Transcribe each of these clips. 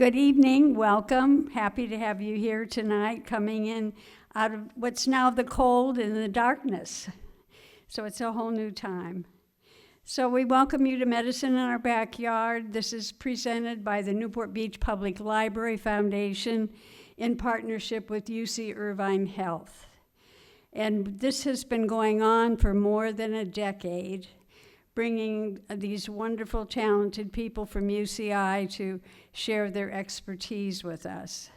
Good evening, welcome. Happy to have you here tonight, coming in out of what's now the cold and the darkness. So it's a whole new time. So we welcome you to Medicine in Our Backyard. This is presented by the Newport Beach Public Library Foundation in partnership with UCI Health. And this has been going on for more than a decade, bringing these wonderful, talented people from UCI to share their expertise with us.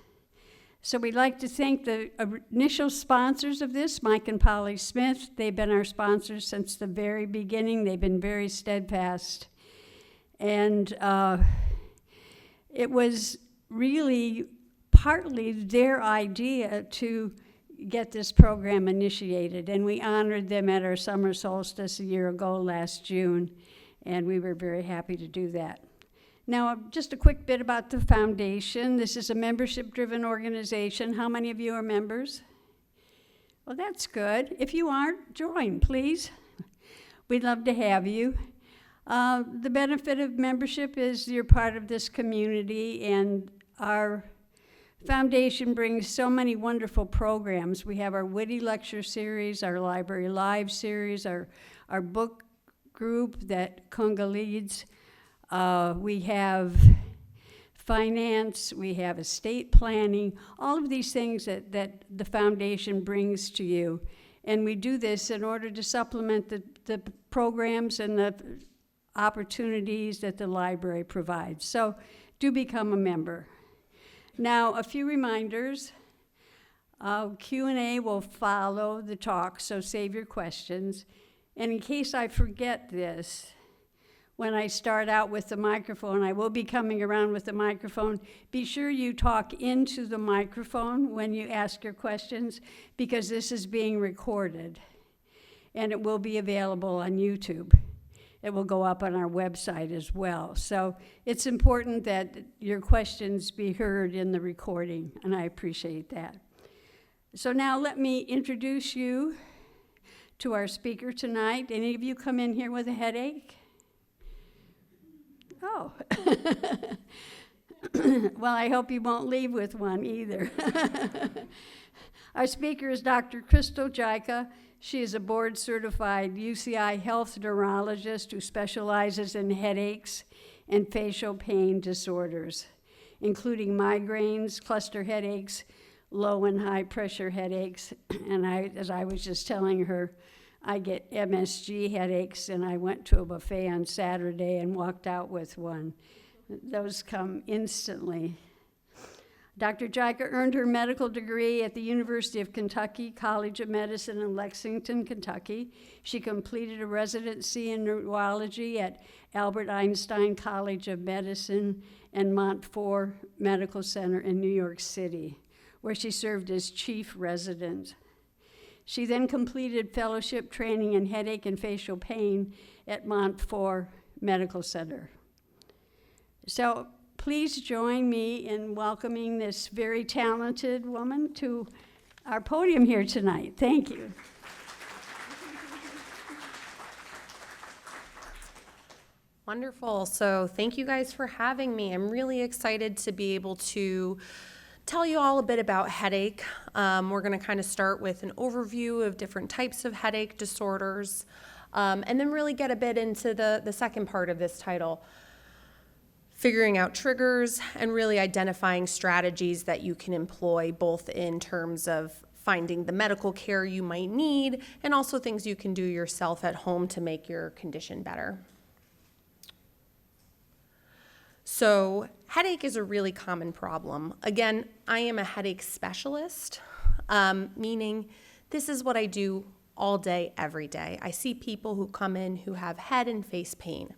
So we'd like to thank the initial sponsors of this, Mike and Polly Smith. They've been our sponsors since the very beginning. They've been very steadfast. And it was really partly their idea to get this program initiated, and we honored them at our summer solstice a year ago last June, and we were very happy to do that. Now, just a quick bit about the foundation. This is a membership-driven organization. How many of you are members? Well, that's good. If you aren't, join, please. We'd love to have you. The benefit of membership is you're part of this community, and our Foundation brings so many wonderful programs. We have our Witty Lecture Series, our Library Live series, our book group that Kunga leads. We have finance, we have estate planning, all of these things that the foundation brings to you. And we do this in order to supplement the programs and the opportunities that the library provides. So do become a member. Now, a few reminders. Q&A will follow the talk, so save your questions. And in case I forget this, when I start out with the microphone, I will be coming around with the microphone. Be sure you talk into the microphone when you ask your questions, because this is being recorded, and it will be available on YouTube. It will go up on our website as well. So it's important that your questions be heard in the recording, and I appreciate that. So now let me introduce you to our speaker tonight. Any of you come in here with a headache? Oh. Well, I hope you won't leave with one either. Our speaker is Dr. Jicha. She is a board-certified UCI Health neurologist who specializes in headaches and facial pain disorders, including migraines, cluster headaches, low and high pressure headaches. And as I was just telling her, I get MSG headaches, and I went to a buffet on Saturday and walked out with one. Those come instantly. Dr. Jicha earned her medical degree at the University of Kentucky College of Medicine in Lexington, Kentucky. She completed a residency in neurology at Albert Einstein College of Medicine and Newport Medical Center in New York City, where she served as chief resident. She then completed fellowship training in headache and facial pain at Newport Medical Center. So please join me in welcoming this very talented woman to our podium here tonight. Thank you. Wonderful. So thank you guys for having me. I'm really excited to be able to tell you all a bit about headache. We're going to kind of start with an overview of different types of headache disorders, and then really get a bit into the second part of this title, figuring out triggers and really identifying strategies that you can employ both in terms of finding the medical care you might need and also things you can do yourself at home to make your condition better. So headache is a really common problem. Again, I am a headache specialist, meaning this is what I do all day, every day. I see people who come in who have head and face pain.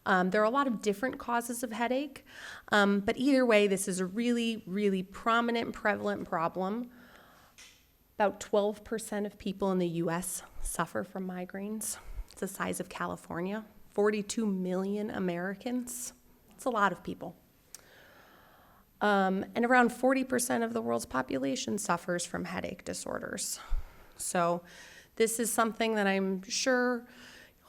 There are a lot of different causes of headache, but either way, this is a really, really prominent and prevalent problem. About 12% of people in the U.S. suffer from migraines. It's the size of California. 42 million Americans. It's a lot of people. And around 40% of the world's population suffers from headache disorders. So this is something that I'm sure,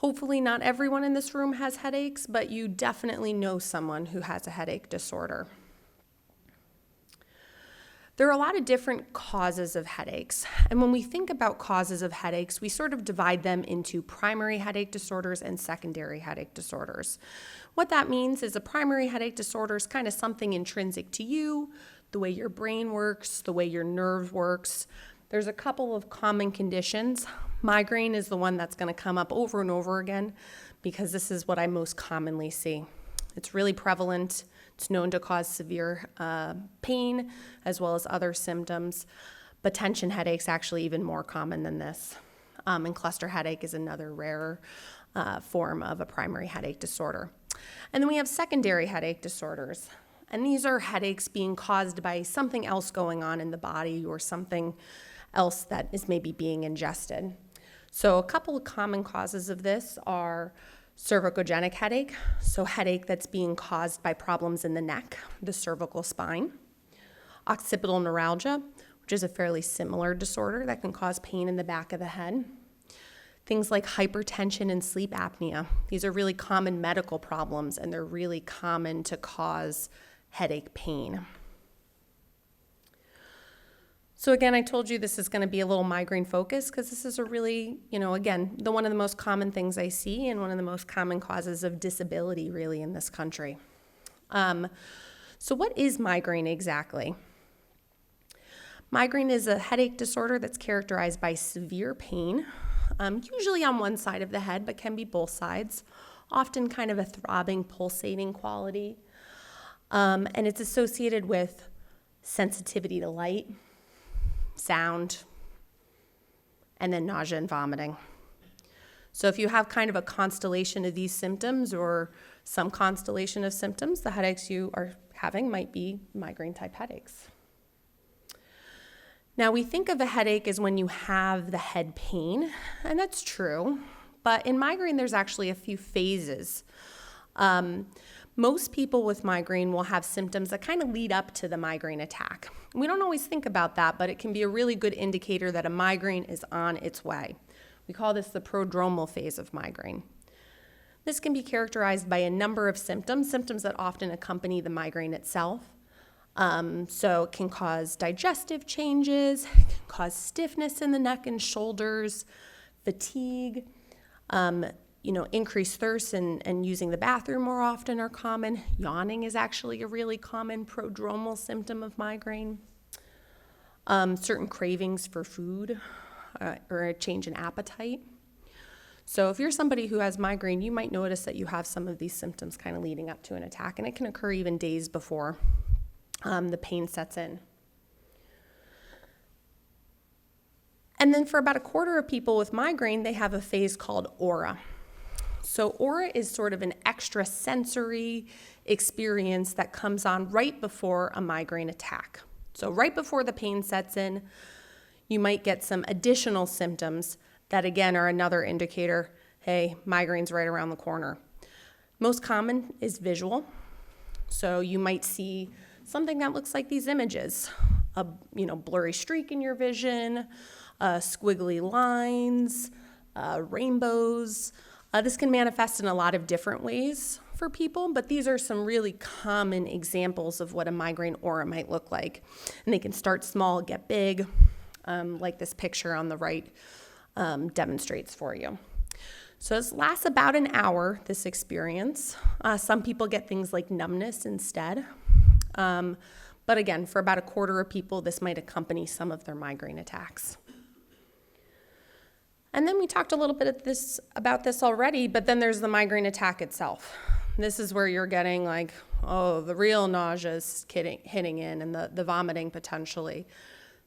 hopefully not everyone in this room has headaches, but you definitely know someone who has a headache disorder. There are a lot of different causes of headaches. And when we think about causes of headaches, we sort of divide them into primary headache disorders and secondary headache disorders. What that means is a primary headache disorder is kind of something intrinsic to you, the way your brain works, the way your nerve works. There's a couple of common conditions. Migraine is the one that's going to come up over and over again because this is what I most commonly see. It's really prevalent. It's known to cause severe pain as well as other symptoms, but tension headache's actually even more common than this. And cluster headache is another rare form of a primary headache disorder. And then we have secondary headache disorders. And these are headaches being caused by something else going on in the body or something else that is maybe being ingested. So a couple of common causes of this are cervicogenic headache, so headache that's being caused by problems in the neck, the cervical spine. Occipital neuralgia, which is a fairly similar disorder that can cause pain in the back of the head. Things like hypertension and sleep apnea. These are really common medical problems, and they're really common to cause headache pain. So again, I told you this is going to be a little migraine focused because this is a really, again, one of the most common things I see and one of the most common causes of disability really in this country. So what is migraine exactly? Migraine is a headache disorder that's characterized by severe pain, usually on one side of the head, but can be both sides, often kind of a throbbing, pulsating quality. And it's associated with sensitivity to light, sound, and then nausea and vomiting. So if you have kind of a constellation of these symptoms or some constellation of symptoms, the headaches you are having might be migraine-type headaches. Now, we think of a headache as when you have the head pain, and that's true, but in migraine, there's actually a few phases. Most people with migraine will have symptoms that kind of lead up to the migraine attack. We don't always think about that, but it can be a really good indicator that a migraine is on its way. We call this the prodromal phase of migraine. This can be characterized by a number of symptoms that often accompany the migraine itself. So it can cause digestive changes, it can cause stiffness in the neck and shoulders, fatigue, increased thirst and using the bathroom more often are common. Yawning is actually a really common prodromal symptom of migraine. Certain cravings for food or a change in appetite. So if you're somebody who has migraine, you might notice that you have some of these symptoms kind of leading up to an attack, and it can occur even days before the pain sets in. And then for about a quarter of people with migraine, they have a phase called aura. So aura is sort of an extra sensory experience that comes on right before a migraine attack. So right before the pain sets in, you might get some additional symptoms that again are another indicator, hey, migraine's right around the corner. Most common is visual. So you might see something that looks like these images, a blurry streak in your vision, squiggly lines, rainbows. This can manifest in a lot of different ways for people, but these are some really common examples of what a migraine aura might look like. And they can start small, get big, like this picture on the right demonstrates for you. So this lasts about an hour, this experience. Some people get things like numbness instead. But again, for about a quarter of people, this might accompany some of their migraine attacks. And then we talked a little bit about this already, but then there's the migraine attack itself. This is where you're getting the real nausea is hitting in and the vomiting potentially,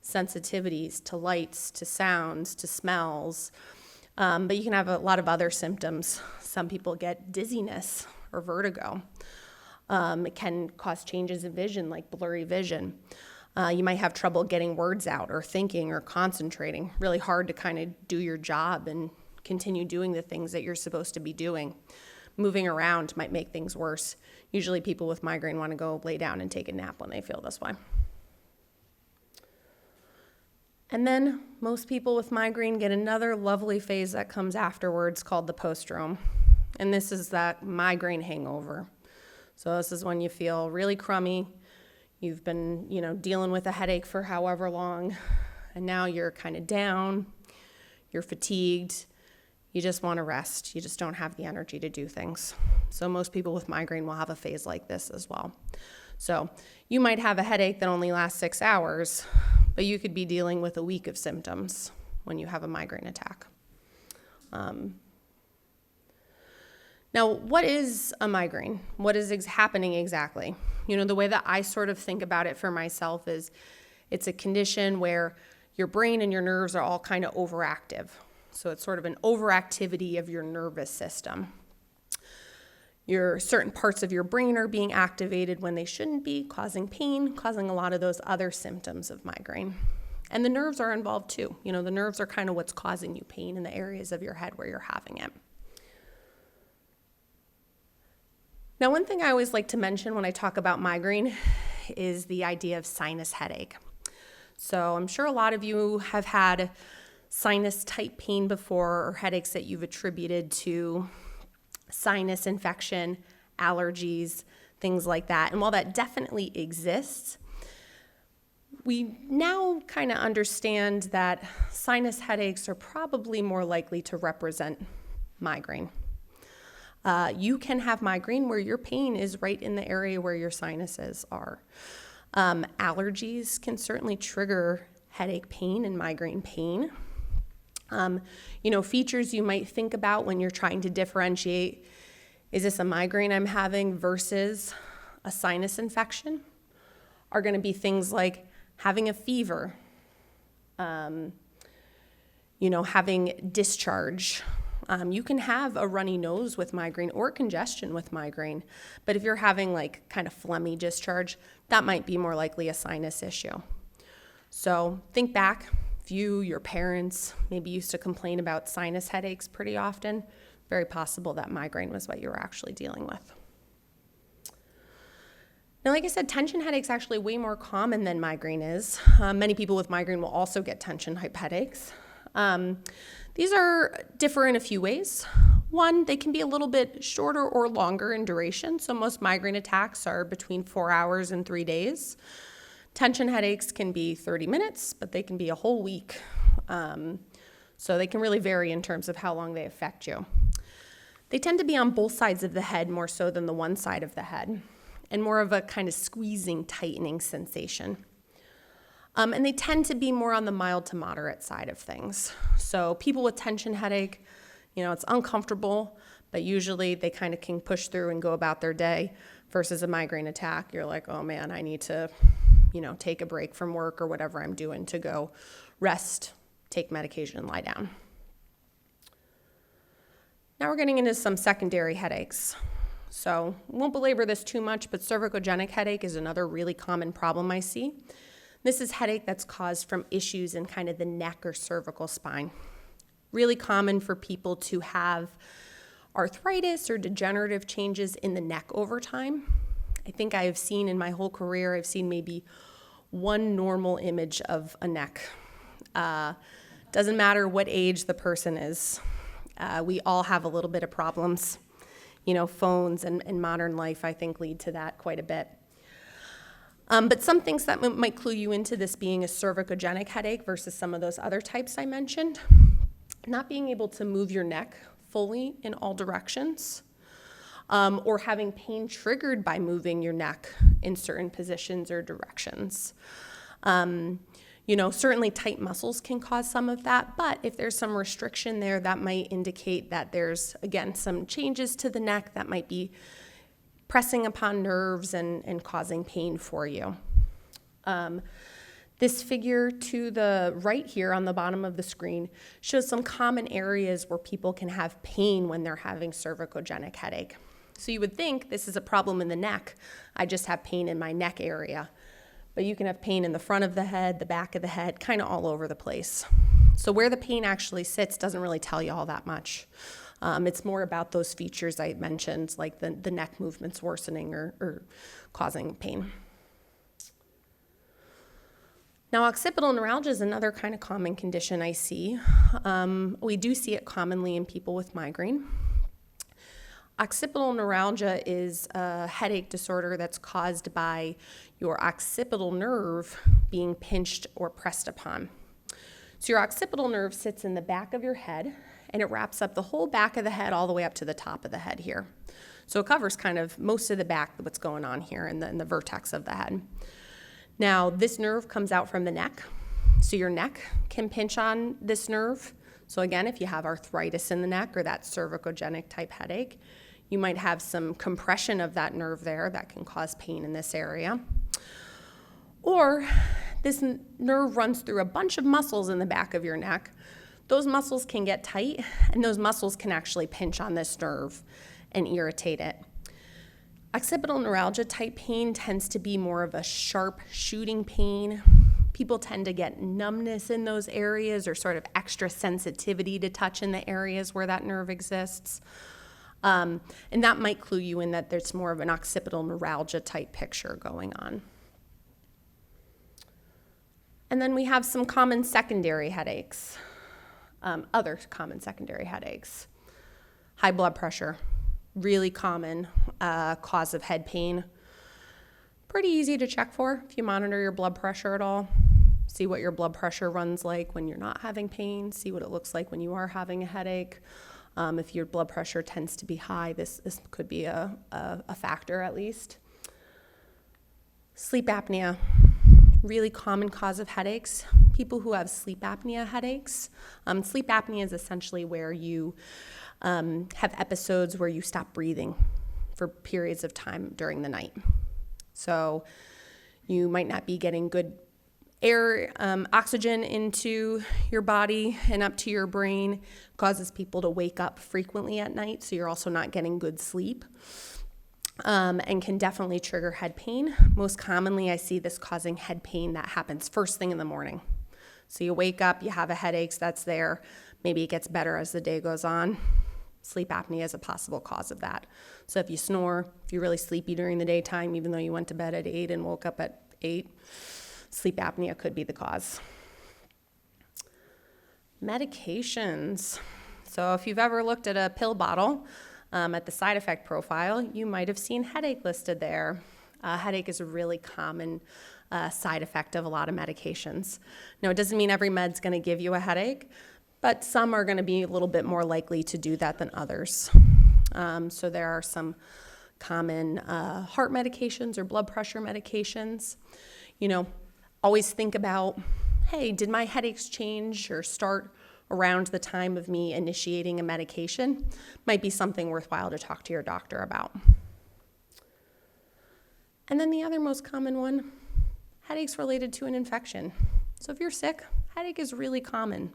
sensitivities to lights, to sounds, to smells. But you can have a lot of other symptoms. Some people get dizziness or vertigo. It can cause changes in vision, like blurry vision. You might have trouble getting words out or thinking or concentrating. Really hard to kind of do your job and continue doing the things that you're supposed to be doing. Moving around might make things worse. Usually people with migraine want to go lay down and take a nap when they feel this way. And then most people with migraine get another lovely phase that comes afterwards called the postdrome. And this is that migraine hangover. So this is when you feel really crummy. You've been, dealing with a headache for however long, and now you're kind of down, you're fatigued, you just want to rest. You just don't have the energy to do things. So most people with migraine will have a phase like this as well. So you might have a headache that only lasts 6 hours, but you could be dealing with a week of symptoms when you have a migraine attack. Now, what is a migraine? What is happening exactly? The way that I sort of think about it for myself is it's a condition where your brain and your nerves are all kind of overactive. So it's sort of an overactivity of your nervous system. Certain parts of your brain are being activated when they shouldn't be, causing pain, causing a lot of those other symptoms of migraine. And the nerves are involved too. The nerves are kind of what's causing you pain in the areas of your head where you're having it. Now, one thing I always like to mention when I talk about migraine is the idea of sinus headache. So I'm sure a lot of you have had sinus type pain before, or headaches that you've attributed to sinus infection, allergies, things like that. And while that definitely exists, we now kind of understand that sinus headaches are probably more likely to represent migraine. You can have migraine where your pain is right in the area where your sinuses are. Allergies can certainly trigger headache pain and migraine pain. Features you might think about when you're trying to differentiate, is this a migraine I'm having versus a sinus infection, are going to be things like having a fever, having discharge. You can have a runny nose with migraine or congestion with migraine, but if you're having like kind of phlegmy discharge, that might be more likely a sinus issue. So think back, if your parents maybe used to complain about sinus headaches pretty often, very possible that migraine was what you were actually dealing with. Now, like I said, tension headache's actually way more common than migraine is. Many people with migraine will also get tension type headaches. These differ in a few ways. One, they can be a little bit shorter or longer in duration. So most migraine attacks are between 4 hours and 3 days. Tension headaches can be 30 minutes, but they can be a whole week. So they can really vary in terms of how long they affect you. They tend to be on both sides of the head more so than the one side of the head, and more of a kind of squeezing, tightening sensation. And they tend to be more on the mild to moderate side of things. So people with tension headache, it's uncomfortable, but usually they kind of can push through and go about their day, versus a migraine attack. You're like, oh man, I need to, take a break from work or whatever I'm doing to go rest, take medication, and lie down. Now we're getting into some secondary headaches. So won't belabor this too much, but cervicogenic headache is another really common problem I see. This is headache that's caused from issues in kind of the neck or cervical spine. Really common for people to have arthritis or degenerative changes in the neck over time. I think I've seen in my whole career, I've seen maybe one normal image of a neck. Doesn't matter what age the person is. We all have a little bit of problems. Phones and modern life, I think, lead to that quite a bit. But some things that might clue you into this being a cervicogenic headache versus some of those other types I mentioned. Not being able to move your neck fully in all directions, or having pain triggered by moving your neck in certain positions or directions. Certainly tight muscles can cause some of that, but if there's some restriction there, that might indicate that there's, again, some changes to the neck that might be pressing upon nerves and causing pain for you. This figure to the right here on the bottom of the screen shows some common areas where people can have pain when they're having cervicogenic headache. So you would think this is a problem in the neck. I just have pain in my neck area. But you can have pain in the front of the head, the back of the head, kind of all over the place. So where the pain actually sits doesn't really tell you all that much. It's more about those features I mentioned, like the neck movements worsening or causing pain. Now, occipital neuralgia is another kind of common condition I see. We do see it commonly in people with migraine. Occipital neuralgia is a headache disorder that's caused by your occipital nerve being pinched or pressed upon. So your occipital nerve sits in the back of your head, and it wraps up the whole back of the head all the way up to the top of the head here. So it covers kind of most of the back, what's going on here in the vertex of the head. Now, this nerve comes out from the neck, so your neck can pinch on this nerve. So again, if you have arthritis in the neck or that cervicogenic type headache, you might have some compression of that nerve there that can cause pain in this area. Or this nerve runs through a bunch of muscles in the back of your neck. Those muscles can get tight, and those muscles can actually pinch on this nerve and irritate it. Occipital neuralgia type pain tends to be more of a sharp shooting pain. People tend to get numbness in those areas or sort of extra sensitivity to touch in the areas where that nerve exists. And that might clue you in that there's more of an occipital neuralgia type picture going on. And then we have some common secondary headaches, other common secondary headaches. High blood pressure, really common cause of head pain. Pretty easy to check for if you monitor your blood pressure at all. See what your blood pressure runs like when you're not having pain. See what it looks like when you are having a headache. If your blood pressure tends to be high, this could be a factor at least. Sleep apnea, really common cause of headaches. People who have sleep apnea headaches. Sleep apnea is essentially where you have episodes where you stop breathing for periods of time during the night. So you might not be getting good air, oxygen into your body and up to your brain. Causes people to wake up frequently at night, so you're also not getting good sleep. And can definitely trigger head pain. Most commonly, I see this causing head pain that happens first thing in the morning. So you wake up, you have a headache that's there. Maybe it gets better as the day goes on. Sleep apnea is a possible cause of that. So if you snore, if you're really sleepy during the daytime, even though you went to bed at 8 and woke up at 8, sleep apnea could be the cause. Medications. So if you've ever looked at a pill bottle, at the side effect profile, you might have seen headache listed there. Headache is a really common side effect of a lot of medications. Now, it doesn't mean every med's going to give you a headache, but some are going to be a little bit more likely to do that than others. So there are some common heart medications or blood pressure medications. You know, always think about, hey, did my headaches change or start around the time of me initiating a medication? Might be something worthwhile to talk to your doctor about. And then the other most common one, headaches related to an infection. So if you're sick, headache is really common.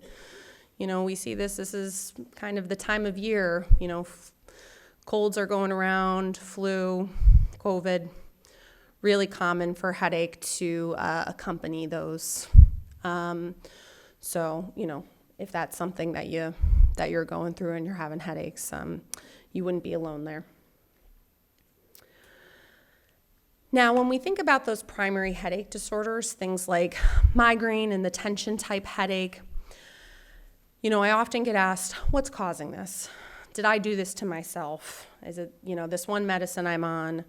You know, we see this is kind of the time of year, you know, colds are going around, flu, COVID, really common for headache to accompany those. So, you know, if that's something that you're going through and you're having headaches, you wouldn't be alone there. Now, when we think about those primary headache disorders, things like migraine and the tension type headache, you know, I often get asked, what's causing this? Did I do this to myself? Is it, you know, this one medicine I'm on?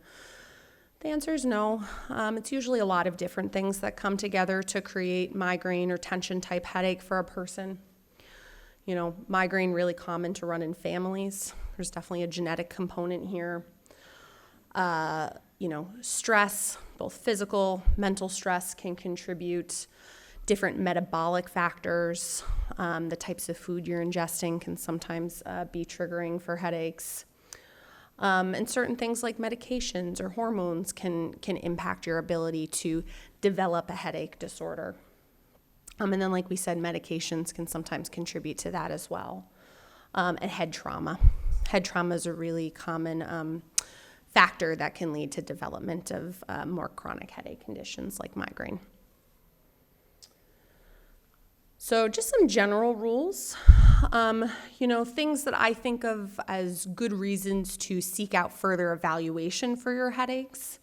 The answer is no. It's usually a lot of different things that come together to create migraine or tension type headache for a person. You know, migraine really common to run in families. There's definitely a genetic component here. You know, stress, both physical, mental stress can contribute. Different metabolic factors, the types of food you're ingesting can sometimes be triggering for headaches. And certain things like medications or hormones can impact your ability to develop a headache disorder. And then, like we said, medications can sometimes contribute to that as well. And head trauma. Head trauma is a really common factor that can lead to development of more chronic headache conditions like migraine. So just some general rules, you know, things that I think of as good reasons to seek out further evaluation for your headaches.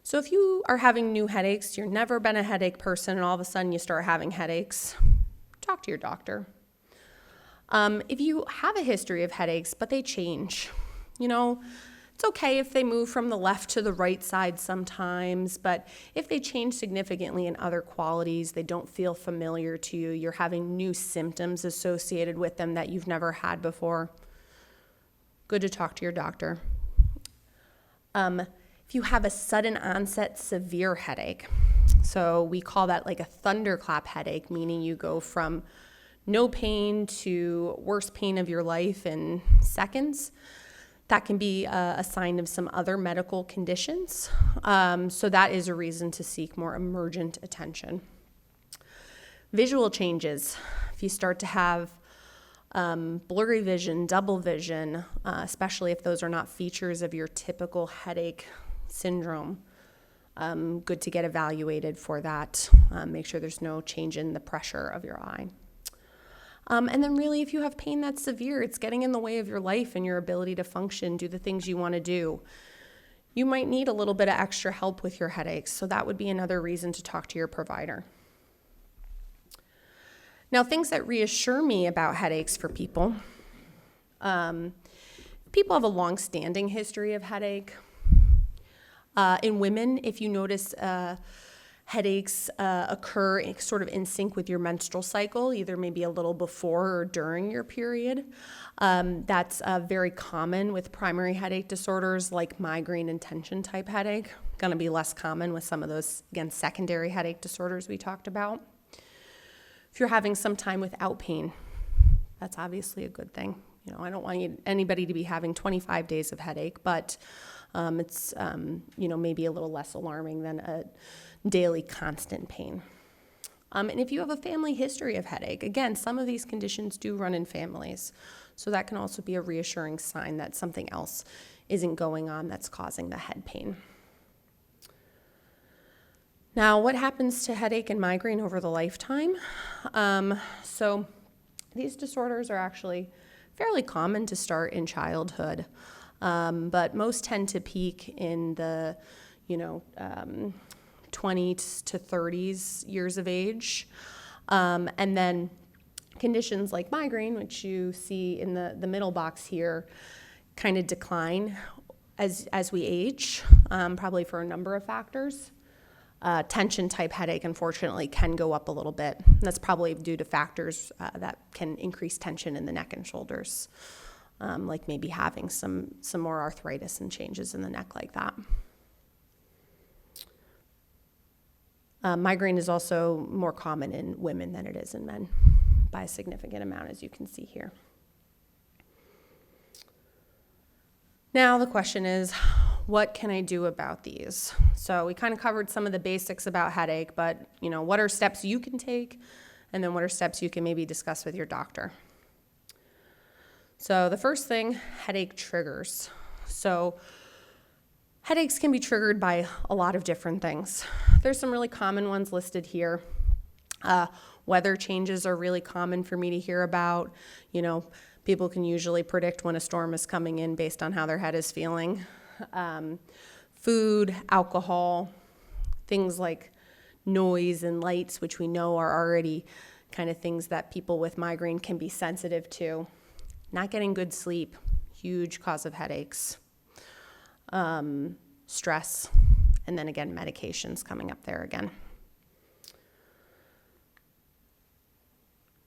So if you are having new headaches, you've never been a headache person, and all of a sudden you start having headaches, talk to your doctor. If you have a history of headaches, but they change, you know, It's okay if they move from the left to the right side sometimes, but if they change significantly in other qualities, they don't feel familiar to you, you're having new symptoms associated with them that you've never had before, good to talk to your doctor. If you have a sudden onset severe headache, so we call that like a thunderclap headache, meaning you go from no pain to worst pain of your life in seconds. That can be a sign of some other medical conditions. So that is a reason to seek more emergent attention. Visual changes. If you start to have blurry vision, double vision, especially if those are not features of your typical headache syndrome, good to get evaluated for that. Make sure there's no change in the pressure of your eye. And then really, if you have pain that's severe, it's getting in the way of your life and your ability to function, do the things you want to do. You might need a little bit of extra help with your headaches, so that would be another reason to talk to your provider. Now, things that reassure me about headaches for people. People have a long-standing history of headache. In women, if you notice headaches occur sort of in sync with your menstrual cycle, either maybe a little before or during your period. That's very common with primary headache disorders like migraine and tension type headache. Going to be less common with some of those, again, secondary headache disorders we talked about. If you're having some time without pain, that's obviously a good thing. You know, I don't want anybody to be having 25 days of headache, but it's maybe a little less alarming than a daily constant pain. And if you have a family history of headache, again, some of these conditions do run in families. So that can also be a reassuring sign that something else isn't going on that's causing the head pain. Now, what happens to headache and migraine over the lifetime? So these disorders are actually fairly common to start in childhood, but most tend to peak in the, 20s to 30s years of age. And then conditions like migraine, which you see in the middle box here, kind of decline as we age, probably for a number of factors. Tension type headache, unfortunately, can go up a little bit. That's probably due to factors that can increase tension in the neck and shoulders, like maybe having some more arthritis and changes in the neck like that. Migraine is also more common in women than it is in men by a significant amount, as you can see here. Now the question is, what can I do about these? So we kind of covered some of the basics about headache, but what are steps you can take, and then what are steps you can maybe discuss with your doctor? So the first thing, headache triggers. So headaches can be triggered by a lot of different things. There's some really common ones listed here. Weather changes are really common for me to hear about. People can usually predict when a storm is coming in based on how their head is feeling. Food, alcohol, things like noise and lights, which we know are already kind of things that people with migraine can be sensitive to. Not getting good sleep, huge cause of headaches. Stress, and then again, medications coming up there again.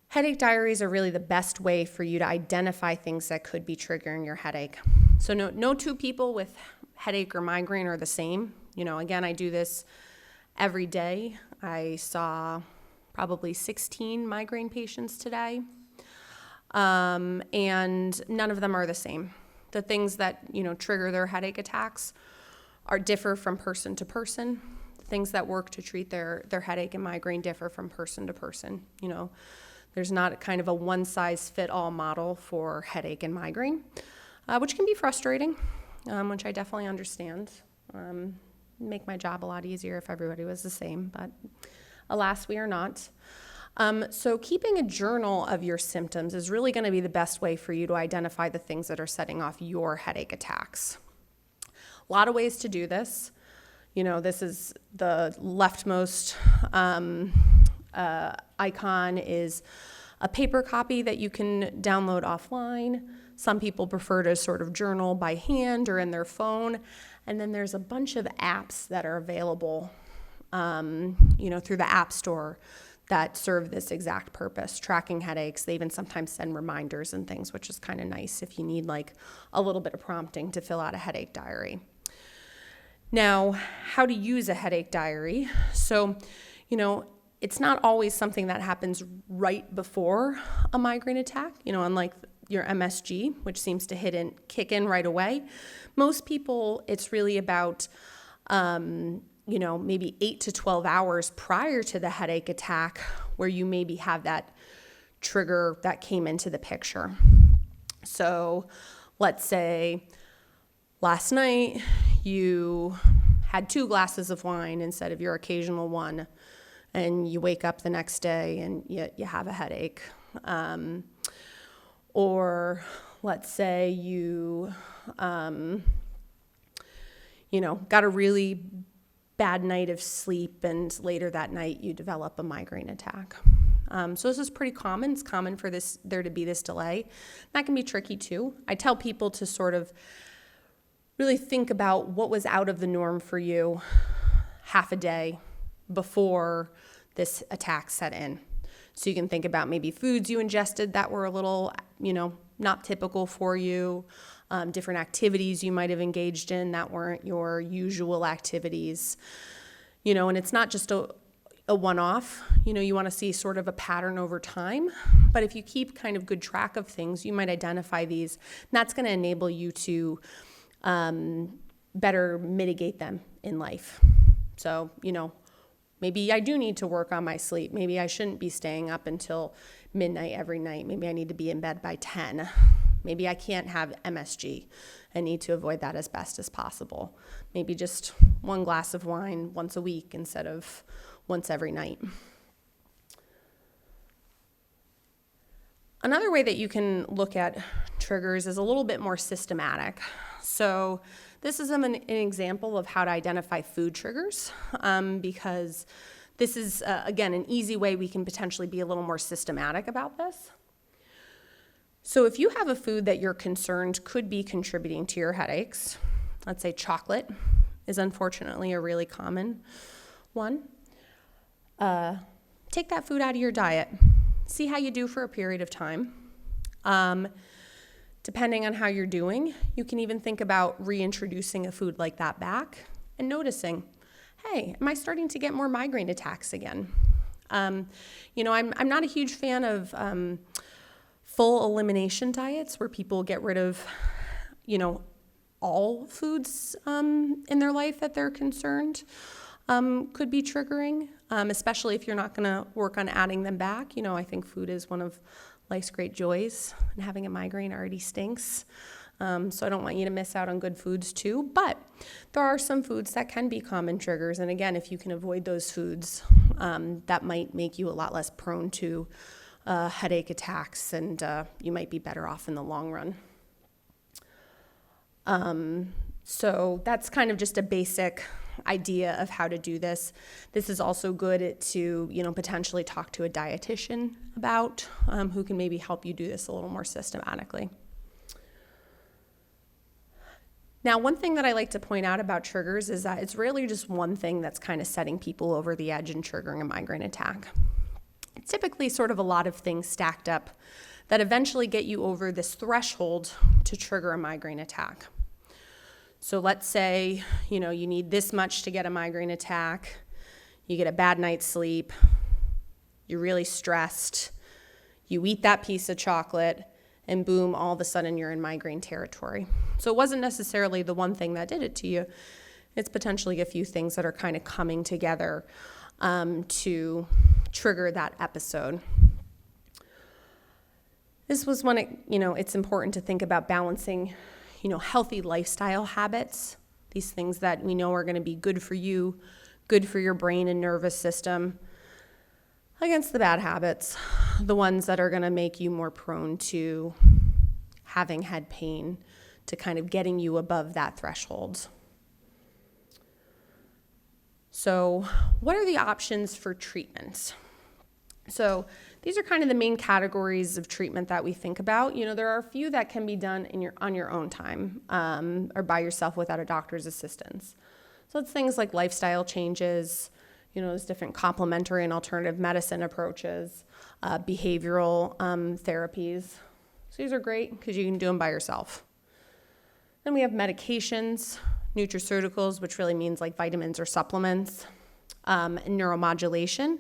Headache diaries are really the best way for you to identify things that could be triggering your headache. So no two people with headache or migraine are the same. Again, I do this every day. I saw probably 16 migraine patients today, and none of them are the same. The things that, trigger their headache attacks differ from person to person. The things that work to treat their headache and migraine differ from person to person. There's not kind of a one-size-fit-all model for headache and migraine, which can be frustrating, which I definitely understand. Make my job a lot easier if everybody was the same, but alas, we are not. So keeping a journal of your symptoms is really going to be the best way for you to identify the things that are setting off your headache attacks. A lot of ways to do this. This is the leftmost icon is a paper copy that you can download offline. Some people prefer to sort of journal by hand or in their phone. And then there's a bunch of apps that are available, through the App Store that serve this exact purpose, tracking headaches. They even sometimes send reminders and things, which is kind of nice if you need like a little bit of prompting to fill out a headache diary. Now, how to use a headache diary. So, it's not always something that happens right before a migraine attack, unlike your MSG, which seems to kick in right away. Most people, it's really about, maybe 8 to 12 hours prior to the headache attack where you maybe have that trigger that came into the picture. So let's say last night you had 2 glasses of wine instead of your occasional one, and you wake up the next day and you have a headache. Or let's say you, got a really bad night of sleep and later that night you develop a migraine attack. So this is pretty common. It's common for there to be this delay. That can be tricky too. I tell people to sort of really think about what was out of the norm for you half a day before this attack set in. So you can think about maybe foods you ingested that were a little, not typical for you, different activities you might have engaged in that weren't your usual activities, and it's not just a one-off, you want to see sort of a pattern over time. But if you keep kind of good track of things, you might identify these, and that's going to enable you to better mitigate them in life. So, maybe I do need to work on my sleep. Maybe I shouldn't be staying up until midnight every night. Maybe I need to be in bed by 10. Maybe I can't have MSG. I need to avoid that as best as possible. Maybe just 1 glass of wine once a week instead of once every night. Another way that you can look at triggers is a little bit more systematic. So this is an example of how to identify food triggers, because this is, again, an easy way we can potentially be a little more systematic about this. So if you have a food that you're concerned could be contributing to your headaches, let's say chocolate is unfortunately a really common one, take that food out of your diet. See how you do for a period of time. Depending on how you're doing, you can even think about reintroducing a food like that back and noticing, hey, am I starting to get more migraine attacks again? I'm not a huge fan of full elimination diets where people get rid of, all foods in their life that they're concerned could be triggering, especially if you're not going to work on adding them back. I think food is one of life's great joys, and having a migraine already stinks. So I don't want you to miss out on good foods too. But there are some foods that can be common triggers. And again, if you can avoid those foods, that might make you a lot less prone to headache attacks, and you might be better off in the long run. So that's kind of just a basic idea of how to do this. This is also good to, potentially talk to a dietitian about, who can maybe help you do this a little more systematically. Now, one thing that I like to point out about triggers is that it's really just one thing that's kind of setting people over the edge and triggering a migraine attack. It's typically sort of a lot of things stacked up that eventually get you over this threshold to trigger a migraine attack. So let's say, you need this much to get a migraine attack, you get a bad night's sleep, you're really stressed, you eat that piece of chocolate, and boom, all of a sudden you're in migraine territory. So it wasn't necessarily the one thing that did it to you. It's potentially a few things that are kind of coming together to trigger that episode. This was when it's important to think about balancing healthy lifestyle habits, these things that we know are going to be good for you, good for your brain and nervous system, against the bad habits, the ones that are going to make you more prone to having head pain, to kind of getting you above that threshold. So what are the options for treatments? So these are kind of the main categories of treatment that we think about. There are a few that can be done on your own time or by yourself without a doctor's assistance. So it's things like lifestyle changes, there's different complementary and alternative medicine approaches, behavioral therapies. So these are great because you can do them by yourself. Then we have medications, nutraceuticals, which really means like vitamins or supplements, and neuromodulation,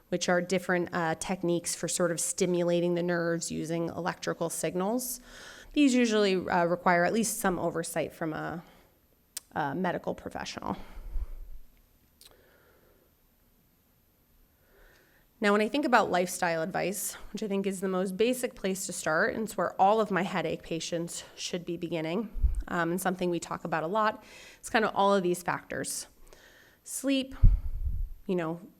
which are different techniques for sort of stimulating the nerves using electrical signals. These usually require at least some oversight from a medical professional. Now, when I think about lifestyle advice, which I think is the most basic place to start, and it's where all of my headache patients should be beginning, and something we talk about a lot, it's kind of all of these factors. Sleep,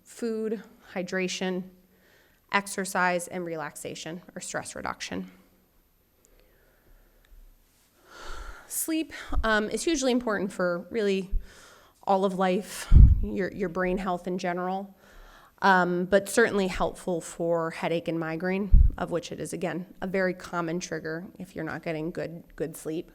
food, hydration, exercise, and relaxation or stress reduction. Sleep is hugely important for really all of life, your brain health in general, but certainly helpful for headache and migraine, of which it is, again, a very common trigger if you're not getting good sleep.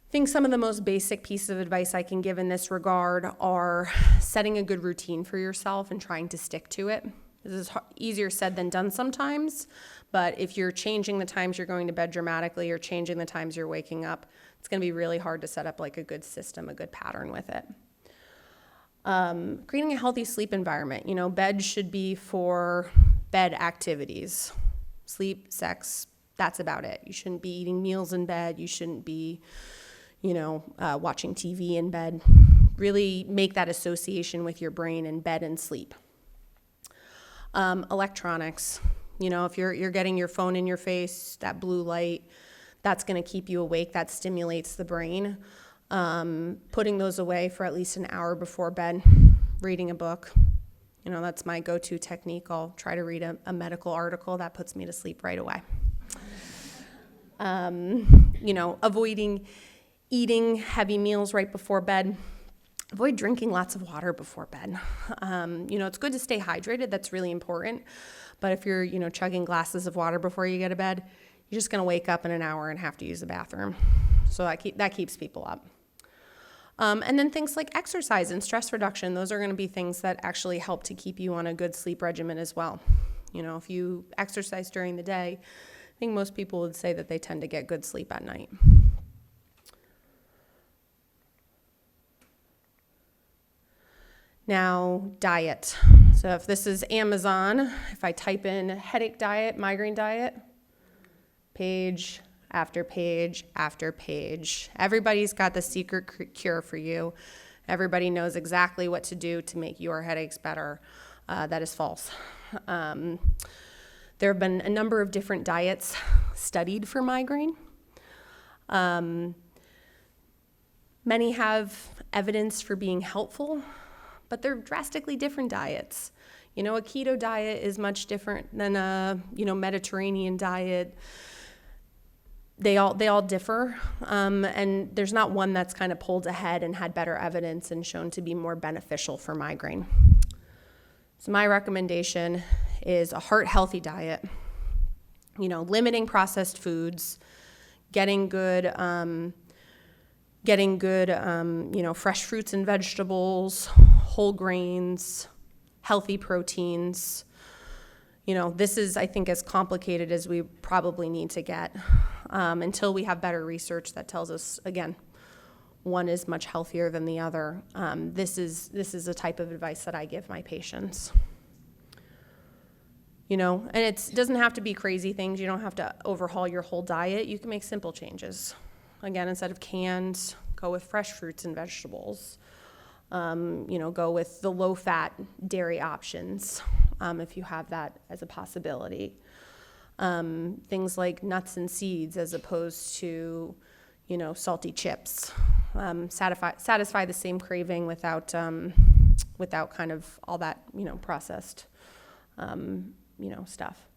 I think some of the most basic pieces of advice I can give in this regard are setting a good routine for yourself and trying to stick to it. This is easier said than done sometimes, but if you're changing the times you're going to bed dramatically or changing the times you're waking up, it's going to be really hard to set up like a good system, a good pattern with it. Creating a healthy sleep environment. Bed should be for bed activities. Sleep, sex, that's about it. You shouldn't be eating meals in bed. You shouldn't be watching TV in bed. Really make that association with your brain and bed and sleep. Electronics, if you're getting your phone in your face, that blue light, that's going to keep you awake. That stimulates the brain. Putting those away for at least an hour before bed, reading a book. That's my go-to technique. I'll try to read a medical article. That puts me to sleep right away. Avoiding eating heavy meals right before bed. Avoid drinking lots of water before bed. It's good to stay hydrated. That's really important. But if you're, chugging glasses of water before you go to bed, you're just going to wake up in an hour and have to use the bathroom. So that keeps people up. And then things like exercise and stress reduction, those are going to be things that actually help to keep you on a good sleep regimen as well. If you exercise during the day, I think most people would say that they tend to get good sleep at night. Now, diet. So if this is Amazon, if I type in headache diet, migraine diet, page after page after page. Everybody's got the secret cure for you. Everybody knows exactly what to do to make your headaches better. That is false. There have been a number of different diets studied for migraine. Many have evidence for being helpful, but they're drastically different diets. A keto diet is much different than a, Mediterranean diet. They all differ, and there's not one that's kind of pulled ahead and had better evidence and shown to be more beneficial for migraine. So my recommendation is a heart-healthy diet, limiting processed foods, getting good, fresh fruits and vegetables, whole grains, healthy proteins. This is, I think, as complicated as we probably need to get until we have better research that tells us, again, one is much healthier than the other. This is a type of advice that I give my patients. And it doesn't have to be crazy things. You don't have to overhaul your whole diet. You can make simple changes. Again, instead of canned, go with fresh fruits and vegetables. Go with the low-fat dairy options if you have that as a possibility. Things like nuts and seeds as opposed to, salty chips. Satisfy the same craving without kind of all that, processed, stuff.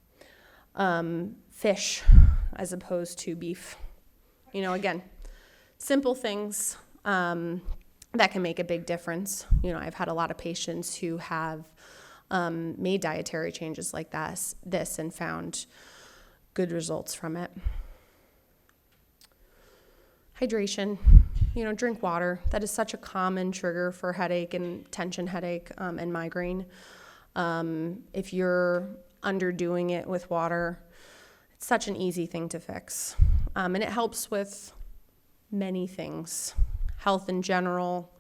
Fish as opposed to beef. Again, simple things that can make a big difference. I've had a lot of patients who have made dietary changes like this and found good results from it. Hydration, drink water. That is such a common trigger for headache and tension headache and migraine. If you're underdoing it with water, it's such an easy thing to fix. And it helps with many things, health in general.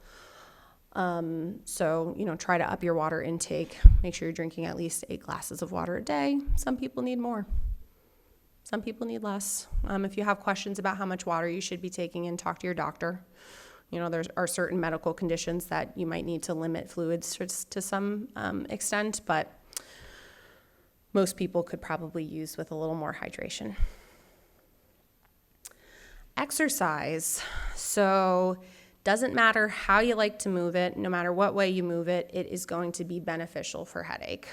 So, try to up your water intake. Make sure you're drinking at least 8 glasses of water a day. Some people need more. Some people need less. If you have questions about how much water you should be taking in, talk to your doctor. There are certain medical conditions that you might need to limit fluids to some extent, but most people could probably use with a little more hydration. Exercise. So doesn't matter how you like to move it, no matter what way you move it, it is going to be beneficial for headache.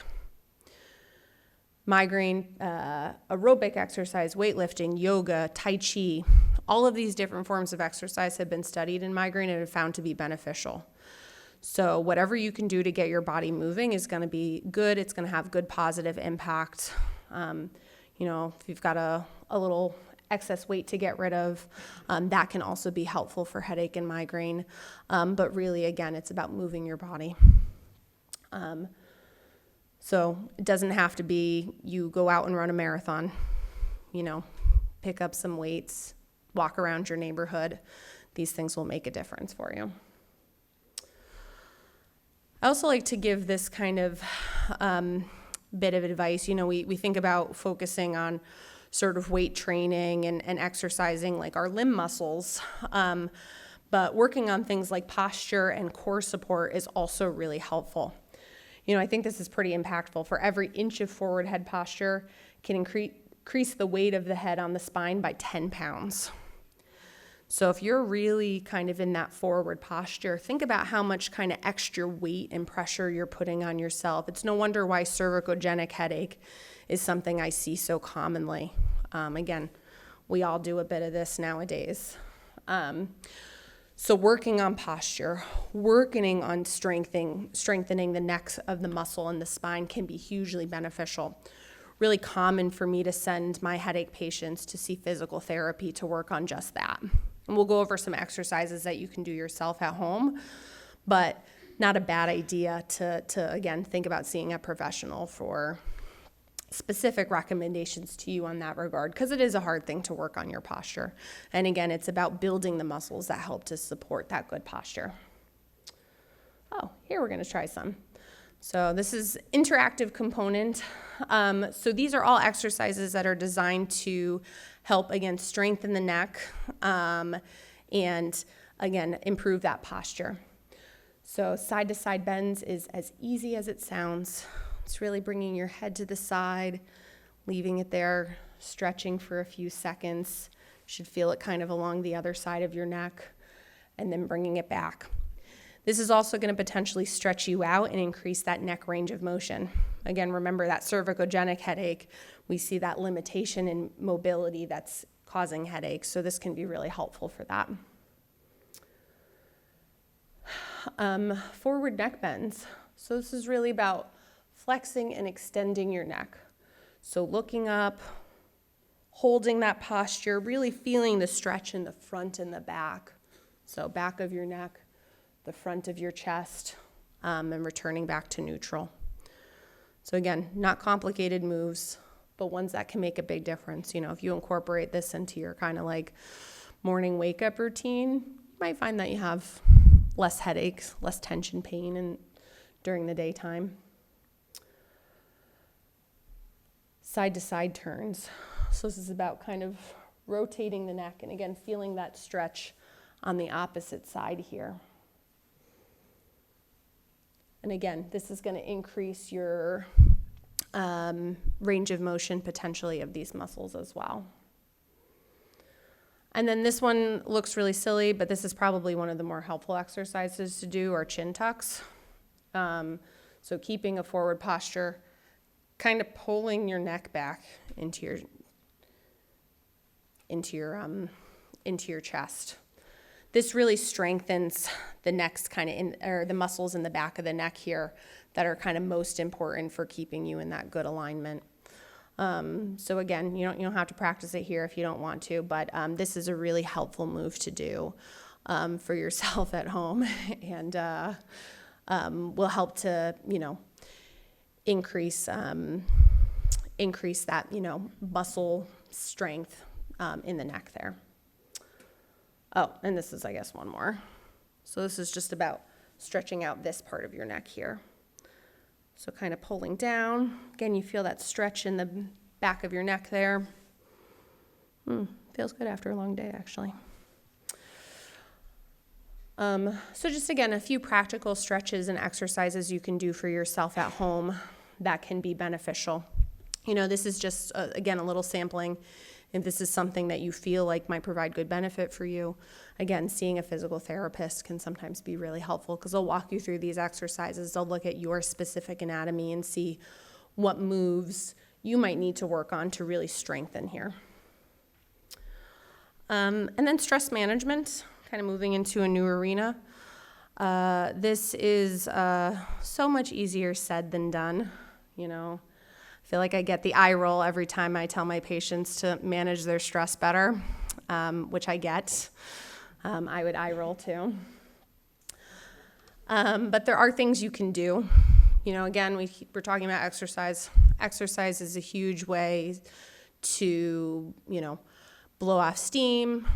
Migraine, aerobic exercise, weightlifting, yoga, tai chi, all of these different forms of exercise have been studied in migraine and have found to be beneficial. So whatever you can do to get your body moving is going to be good. It's going to have good positive impact. If you've got a little excess weight to get rid of, that can also be helpful for headache and migraine. But really, again, it's about moving your body. So it doesn't have to be you go out and run a marathon, pick up some weights, walk around your neighborhood. These things will make a difference for you. I also like to give this kind of bit of advice. We think about focusing on sort of weight training and exercising like our limb muscles, but working on things like posture and core support is also really helpful. I think this is pretty impactful. For every inch of forward head posture can increase the weight of the head on the spine by 10 pounds. So if you're really kind of in that forward posture, think about how much kind of extra weight and pressure you're putting on yourself. It's no wonder why cervicogenic headache is something I see so commonly. Again, we all do a bit of this nowadays. So working on posture, working on strengthening the neck of the muscle and the spine can be hugely beneficial. Really common for me to send my headache patients to see physical therapy to work on just that. And we'll go over some exercises that you can do yourself at home, but not a bad idea to again, think about seeing a professional for specific recommendations to you on that regard, because it is a hard thing to work on your posture. And again, it's about building the muscles that help to support that good posture. Oh, here we're going to try some. So this is interactive component. So these are all exercises that are designed to help, again, strengthen the neck and, again, improve that posture. So side-to-side bends is as easy as it sounds. It's really bringing your head to the side, leaving it there, stretching for a few seconds. You should feel it kind of along the other side of your neck, and then bringing it back. This is also going to potentially stretch you out and increase that neck range of motion. Again, remember that cervicogenic headache, we see that limitation in mobility that's causing headaches, so this can be really helpful for that. Forward neck bends. So this is really about flexing and extending your neck. So looking up, holding that posture, really feeling the stretch in the front and the back. So back of your neck, the front of your chest, and returning back to neutral. So again, not complicated moves, but ones that can make a big difference. If you incorporate this into your kind of like morning wake-up routine, you might find that you have less headaches, less tension pain during the daytime. Side-to-side turns. So this is about kind of rotating the neck and again, feeling that stretch on the opposite side here. And again, this is going to increase your range of motion potentially of these muscles as well. And then this one looks really silly, but this is probably one of the more helpful exercises to do are chin tucks. So keeping a forward posture, kind of pulling your neck back into your chest. this really strengthens the neck's or the muscles in the back of the neck here that are kind of most important for keeping you in that good alignment. So again, you don't have to practice it here if you don't want to, but this is a really helpful move to do for yourself at home, and will help to increase that muscle strength in the neck there. Oh, and this is, I guess, one more. So this is just about stretching out this part of your neck here. So kind of pulling down. Again, you feel that stretch in the back of your neck there. Feels good after a long day, actually. So just, again, a few practical stretches and exercises you can do for yourself at home that can be beneficial. This is just, again, a little sampling. If this is something that you feel like might provide good benefit for you, again, seeing a physical therapist can sometimes be really helpful because they'll walk you through these exercises. They'll look at your specific anatomy and see what moves you might need to work on to really strengthen here. And then stress management, kind of moving into a new arena. This is so much easier said than done, I feel like I get the eye roll every time I tell my patients to manage their stress better, which I get. I would eye roll too. But there are things you can do. Again, we're talking about exercise. Exercise is a huge way to, blow off steam,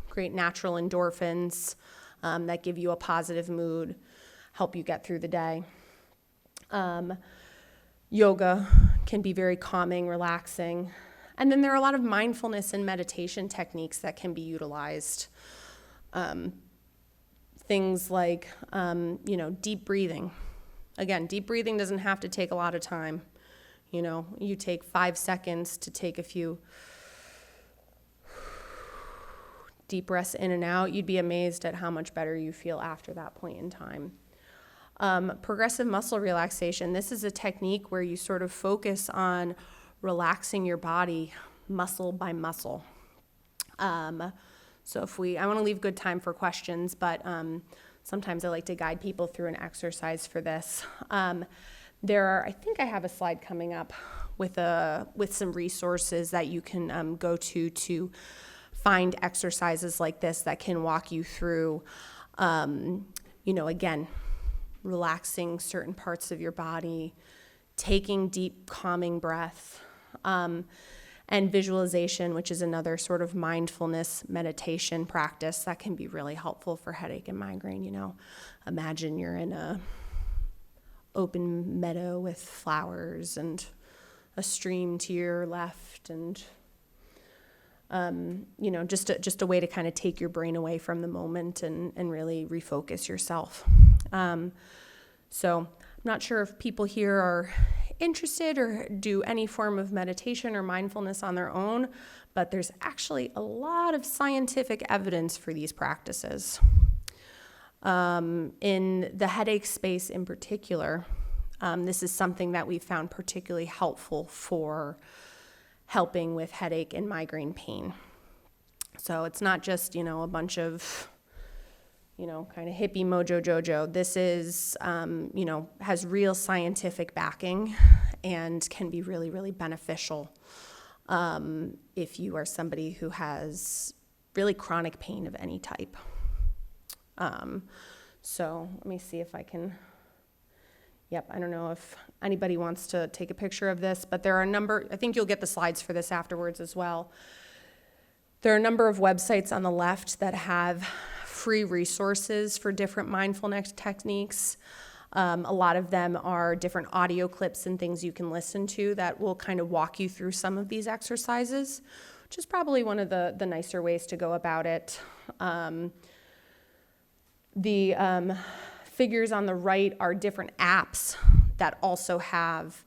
create natural endorphins that give you a positive mood, help you get through the day. Yoga can be very calming, relaxing. And then there are a lot of mindfulness and meditation techniques that can be utilized. Things like, deep breathing. Again, deep breathing doesn't have to take a lot of time. You take 5 seconds to take a few deep breaths in and out. You'd be amazed at how much better you feel after that point in time. Progressive muscle relaxation. This is a technique where you sort of focus on relaxing your body muscle by muscle. So I want to leave good time for questions, but sometimes I like to guide people through an exercise for this. I think I have a slide coming up with some resources that you can go to find exercises like this that can walk you through, again, relaxing certain parts of your body, taking deep, calming breath, and visualization, which is another sort of mindfulness meditation practice that can be really helpful for headache and migraine. Imagine you're in a open meadow with flowers and a stream to your left, and just a way to kind of take your brain away from the moment and really refocus yourself. So I'm not sure if people here are interested or do any form of meditation or mindfulness on their own, but there's actually a lot of scientific evidence for these practices. In the headache space in particular, this is something that we found particularly helpful for helping with headache and migraine pain. So it's not just, a bunch of, kind of hippie mojo jojo. This is, has real scientific backing and can be really, really beneficial if you are somebody who has really chronic pain of any type. So let me see if I can, I don't know if anybody wants to take a picture of this, but there are I think you'll get the slides for this afterwards as well. There are a number of websites on the left that have free resources for different mindfulness techniques. A lot of them are different audio clips and things you can listen to that will kind of walk you through some of these exercises, which is probably one of the nicer ways to go about it. The figures on the right are different apps that also have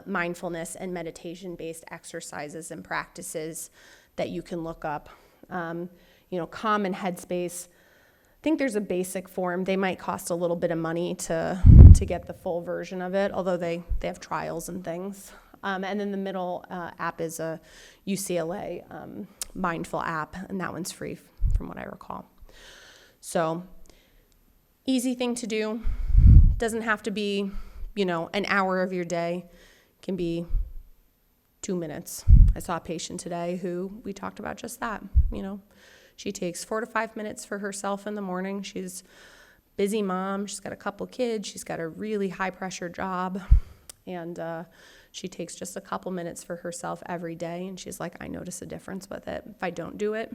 mindfulness and meditation-based exercises and practices that you can look up. Calm and Headspace, I think there's a basic form. They might cost a little bit of money to get the full version of it, although they have trials and things. And then the middle app is a UCLA mindful app, and that one's free from what I recall. So easy thing to do. Doesn't have to be, an hour of your day. It can be 2 minutes. I saw a patient today who we talked about just that. She takes 4 to 5 minutes for herself in the morning. She's a busy mom. She's got a couple kids. She's got a really high pressure job. And she takes just a couple minutes for herself every day. And she's like, I notice a difference with it. If I don't do it,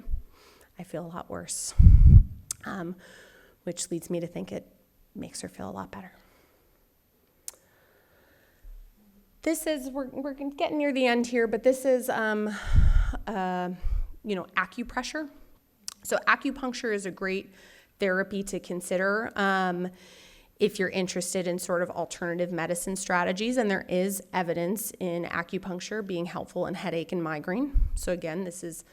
I feel a lot worse. Which leads me to think it makes her feel a lot better. This is, we're getting near the end here, but this is, acupressure. So acupuncture is a great therapy to consider if you're interested in sort of alternative medicine strategies, and there is evidence in acupuncture being helpful in headache and migraine. So again, this is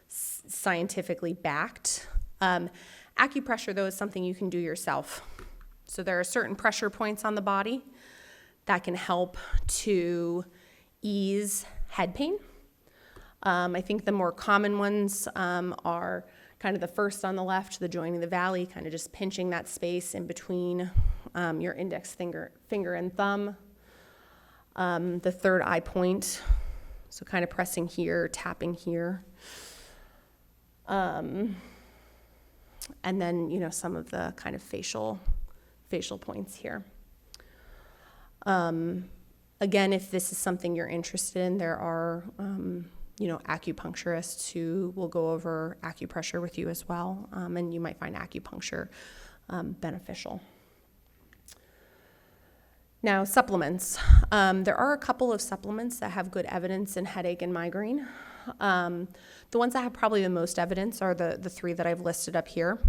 scientifically backed. Acupressure, though, is something you can do yourself. So there are certain pressure points on the body that can help to ease head pain. I think the more common ones are kind of the first on the left, the joining the valley, kind of just pinching that space in between your index finger and thumb. The third eye point, so kind of pressing here, tapping here. And then, some of the kind of facial points here. Again, if this is something you're interested in, there are, acupuncturists who will go over acupressure with you as well, and you might find acupuncture beneficial. Now, supplements. There are a couple of supplements that have good evidence in headache and migraine. The ones that have probably the most evidence are the 3 that I've listed up here.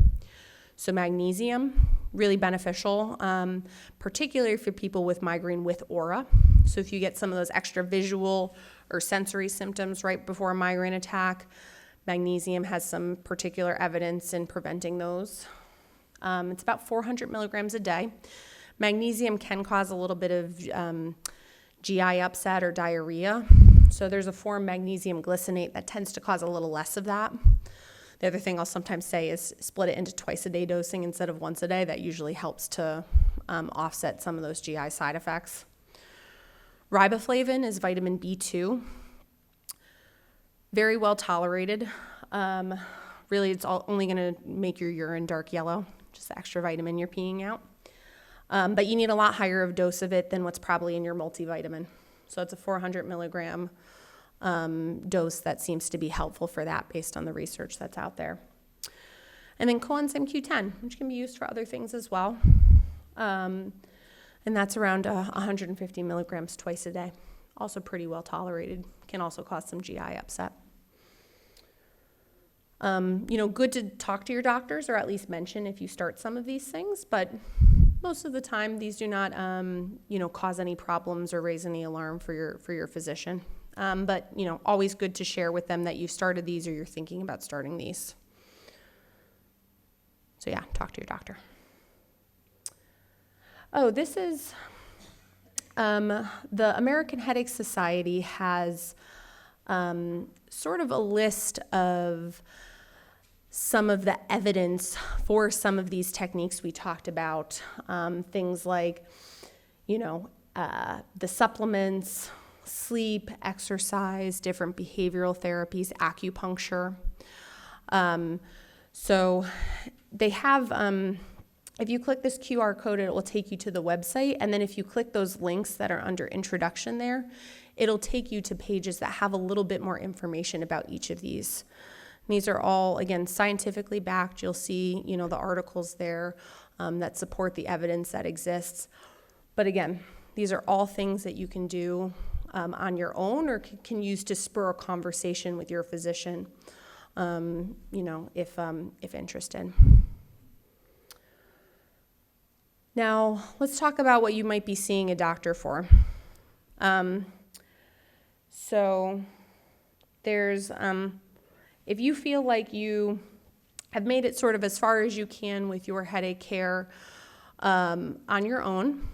So magnesium, really beneficial, particularly for people with migraine with aura. So if you get some of those extra visual or sensory symptoms right before a migraine attack, magnesium has some particular evidence in preventing those. It's about 400 milligrams a day. Magnesium can cause a little bit of GI upset or diarrhea. So there's a form, magnesium glycinate, that tends to cause a little less of that. The other thing I'll sometimes say is split it into twice-a-day dosing instead of once a day. That usually helps to offset some of those GI side effects. Riboflavin is vitamin B2. Very well tolerated. Really, it's only going to make your urine dark yellow, just the extra vitamin you're peeing out. But you need a lot higher of dose of it than what's probably in your multivitamin. So it's a 400 milligram dose that seems to be helpful for that based on the research that's out there. And then coenzyme Q10, which can be used for other things as well. And that's around 150 milligrams twice a day. Also pretty well tolerated. Can also cause some GI upset. Good to talk to your doctors or at least mention if you start some of these things, but most of the time these do not, cause any problems or raise any alarm for your physician. But always good to share with them that you've started these or you're thinking about starting these. So yeah, talk to your doctor. Oh, this is, the American Headache Society has sort of a list of some of the evidence for some of these techniques we talked about. Things like, the supplements, sleep, exercise, different behavioral therapies, acupuncture. So they have, if you click this QR code, it will take you to the website. And then if you click those links that are under introduction there, it'll take you to pages that have a little bit more information about each of these. And these are all, again, scientifically backed. You'll see, the articles there that support the evidence that exists. But again, these are all things that you can do on your own or can use to spur a conversation with your physician, if interested. Now, let's talk about what you might be seeing a doctor for. So there's, if you feel like you have made it sort of as far as you can with your headache care on your own,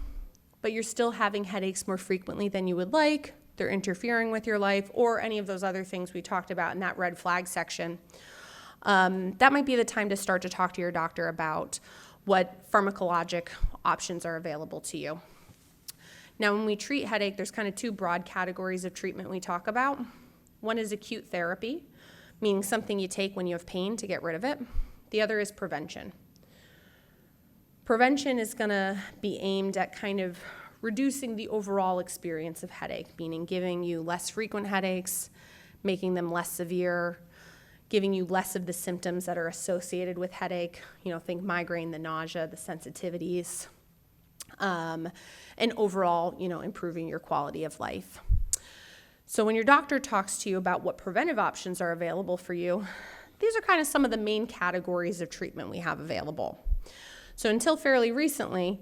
but you're still having headaches more frequently than you would like, they're interfering with your life, or any of those other things we talked about in that red flag section, that might be the time to start to talk to your doctor about what pharmacologic options are available to you. Now, when we treat headache, there's kind of two broad categories of treatment we talk about. One is acute therapy, meaning something you take when you have pain to get rid of it. The other is prevention. Prevention is going to be aimed at kind of reducing the overall experience of headache, meaning giving you less frequent headaches, making them less severe, giving you less of the symptoms that are associated with headache. Think migraine, the nausea, the sensitivities, and overall, improving your quality of life. So when your doctor talks to you about what preventive options are available for you, these are kind of some of the main categories of treatment we have available. So until fairly recently,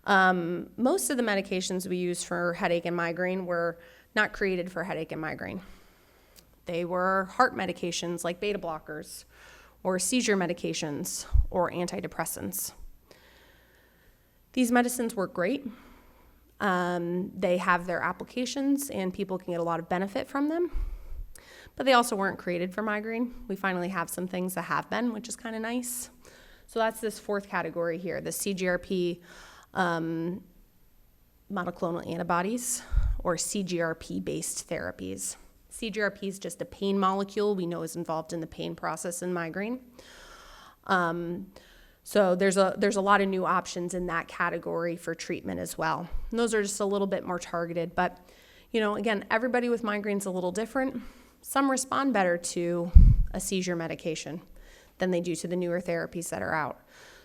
most of the medications we use for headache and migraine were not created for headache and migraine. They were heart medications like beta blockers, or seizure medications, or antidepressants. These medicines work great. They have their applications, and people can get a lot of benefit from them. But they also weren't created for migraine. We finally have some things that have been, which is kind of nice. So that's this fourth category here, the CGRP monoclonal antibodies, or CGRP-based therapies. CGRP is just a pain molecule we know is involved in the pain process in migraine. So there's a lot of new options in that category for treatment as well. And those are just a little bit more targeted. But, again, everybody with migraine's a little different. Some respond better to a seizure medication than they do to the newer therapies that are out.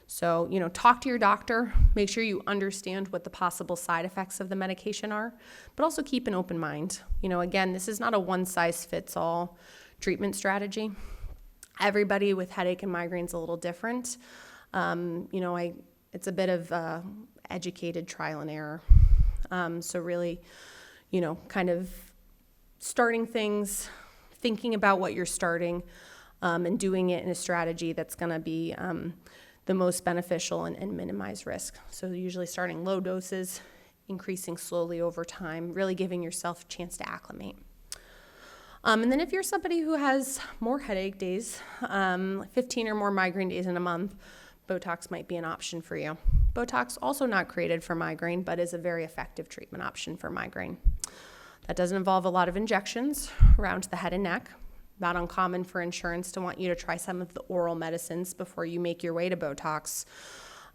So, talk to your doctor, make sure you understand what the possible side effects of the medication are, but also keep an open mind. Again, this is not a one-size-fits-all treatment strategy. Everybody with headache and migraine's a little different. It's a bit of educated trial and error. So really, kind of starting things, thinking about what you're starting, and doing it in a strategy that's going to be the most beneficial and minimize risk. So usually starting low doses, increasing slowly over time, really giving yourself a chance to acclimate. And then if you're somebody who has more headache days, 15 or more migraine days in a month, Botox might be an option for you. Botox also not created for migraine, but is a very effective treatment option for migraine. That doesn't involve a lot of injections around the head and neck. Not uncommon for insurance to want you to try some of the oral medicines before you make your way to Botox.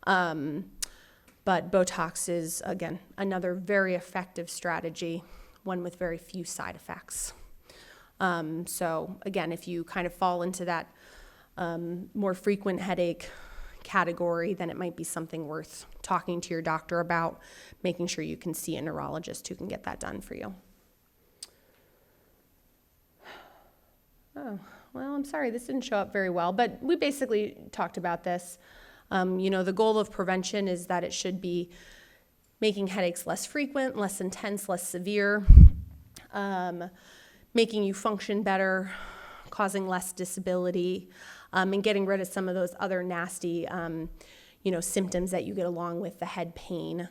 But Botox is, again, another very effective strategy, one with very few side effects. So again, if you kind of fall into that more frequent headache category, then it might be something worth talking to your doctor about, making sure you can see a neurologist who can get that done for you. Oh, well, I'm sorry, this didn't show up very well, but we basically talked about this. The goal of prevention is that it should be making headaches less frequent, less intense, less severe, making you function better, causing less disability, and getting rid of some of those other nasty, symptoms that you get along with the head pain,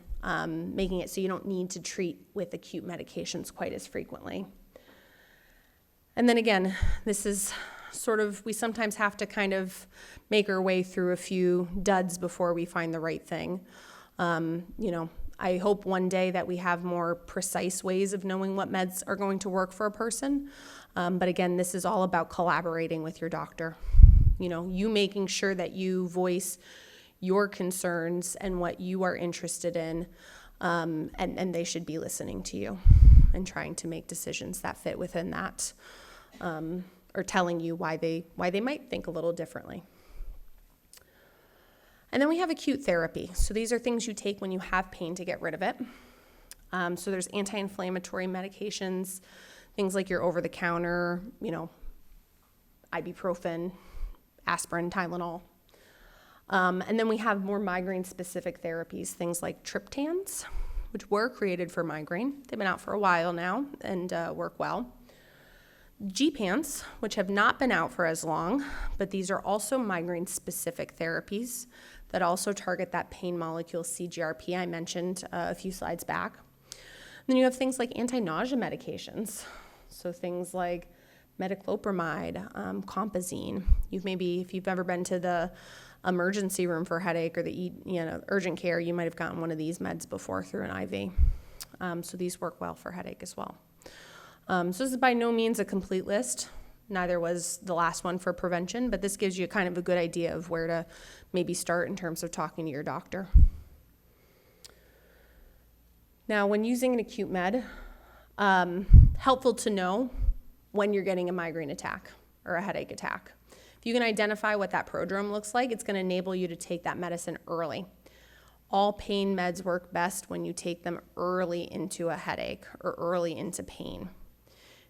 making it so you don't need to treat with acute medications quite as frequently. And then again, this is we sometimes have to kind of make our way through a few duds before we find the right thing. I hope one day that we have more precise ways of knowing what meds are going to work for a person. But again, this is all about collaborating with your doctor. You making sure that you voice your concerns and what you are interested in, and they should be listening to you and trying to make decisions that fit within that, or telling you why they might think a little differently. And then we have acute therapy. So these are things you take when you have pain to get rid of it. So there's anti-inflammatory medications, things like your over-the-counter, ibuprofen, aspirin, Tylenol. And then we have more migraine-specific therapies, things like triptans, which were created for migraine. They've been out for a while now and work well. Gepants, which have not been out for as long, but these are also migraine-specific therapies that also target that pain molecule CGRP I mentioned a few slides back. And then you have things like anti-nausea medications, so things like metoclopramide, compazine. If you've ever been to the emergency room for headache or the urgent care, you might have gotten one of these meds before through an IV. So these work well for headache as well. So this is by no means a complete list. Neither was the last one for prevention, but this gives you kind of a good idea of where to maybe start in terms of talking to your doctor. Now, when using an acute med, helpful to know when you're getting a migraine attack or a headache attack. If you can identify what that prodrome looks like, it's going to enable you to take that medicine early. All pain meds work best when you take them early into a headache or early into pain.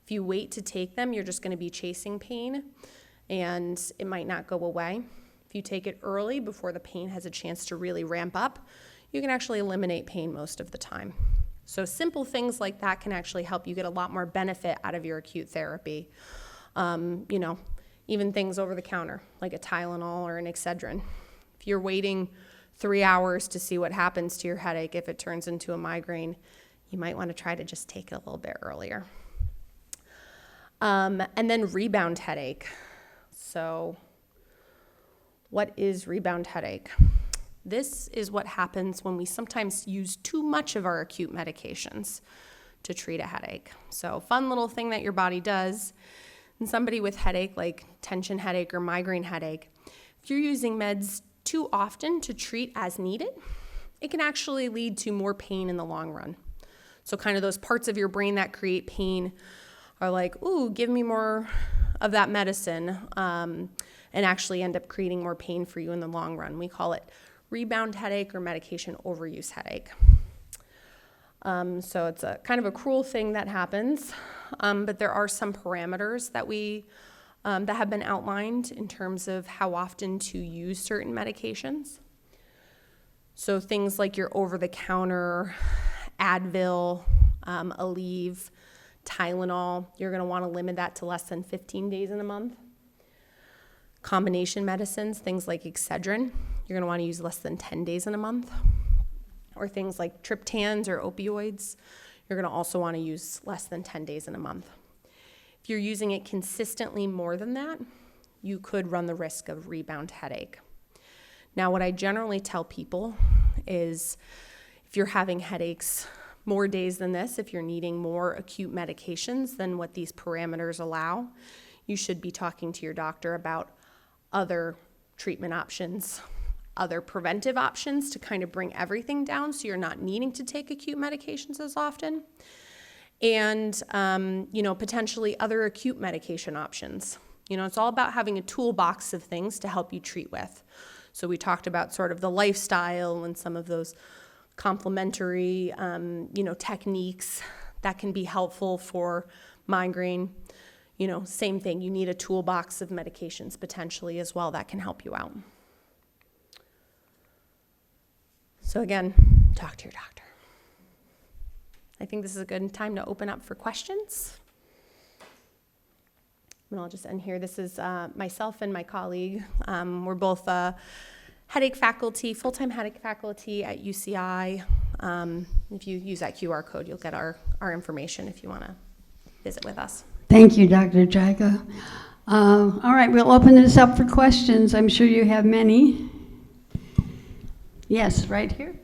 If you wait to take them, you're just going to be chasing pain and it might not go away. If you take it early before the pain has a chance to really ramp up, you can actually eliminate pain most of the time. So simple things like that can actually help you get a lot more benefit out of your acute therapy. Even things over the counter, like a Tylenol or an Excedrin. If you're waiting 3 hours to see what happens to your headache, if it turns into a migraine, you might want to try to just take it a little bit earlier. And then rebound headache. So what is rebound headache? This is what happens when we sometimes use too much of our acute medications to treat a headache. So fun little thing that your body does. In somebody with headache, like tension headache or migraine headache, if you're using meds too often to treat as needed, it can actually lead to more pain in the long run. So kind of those parts of your brain that create pain are like, ooh, give me more of that medicine, and actually end up creating more pain for you in the long run. We call it rebound headache or medication overuse headache. So it's a kind of a cruel thing that happens, but there are some parameters that have been outlined in terms of how often to use certain medications. So things like your over-the-counter Advil, Aleve, Tylenol, you're going to want to limit that to less than 15 days in a month. Combination medicines, things like Excedrin, you're going to want to use less than 10 days in a month. Or things like triptans or opioids, you're going to also want to use less than 10 days in a month. If you're using it consistently more than that, you could run the risk of rebound headache. Now, what I generally tell people is if you're having headaches more days than this, if you're needing more acute medications than what these parameters allow, you should be talking to your doctor about other treatment options, other preventive options to kind of bring everything down so you're not needing to take acute medications as often. And, potentially other acute medication options. It's all about having a toolbox of things to help you treat with. So we talked about sort of the lifestyle and some of those complementary, techniques that can be helpful for migraine. Same thing, you need a toolbox of medications potentially as well that can help you out. So again, talk to your doctor. I think this is a good time to open up for questions. And I'll just end here. This is myself and my colleague. We're both headache faculty, full-time headache faculty at UCI. If you use that QR code, you'll get our information if you want to visit with us. Thank you, Dr. Jicha. All right, we'll open this up for questions. I'm sure you have many. Yes, right here.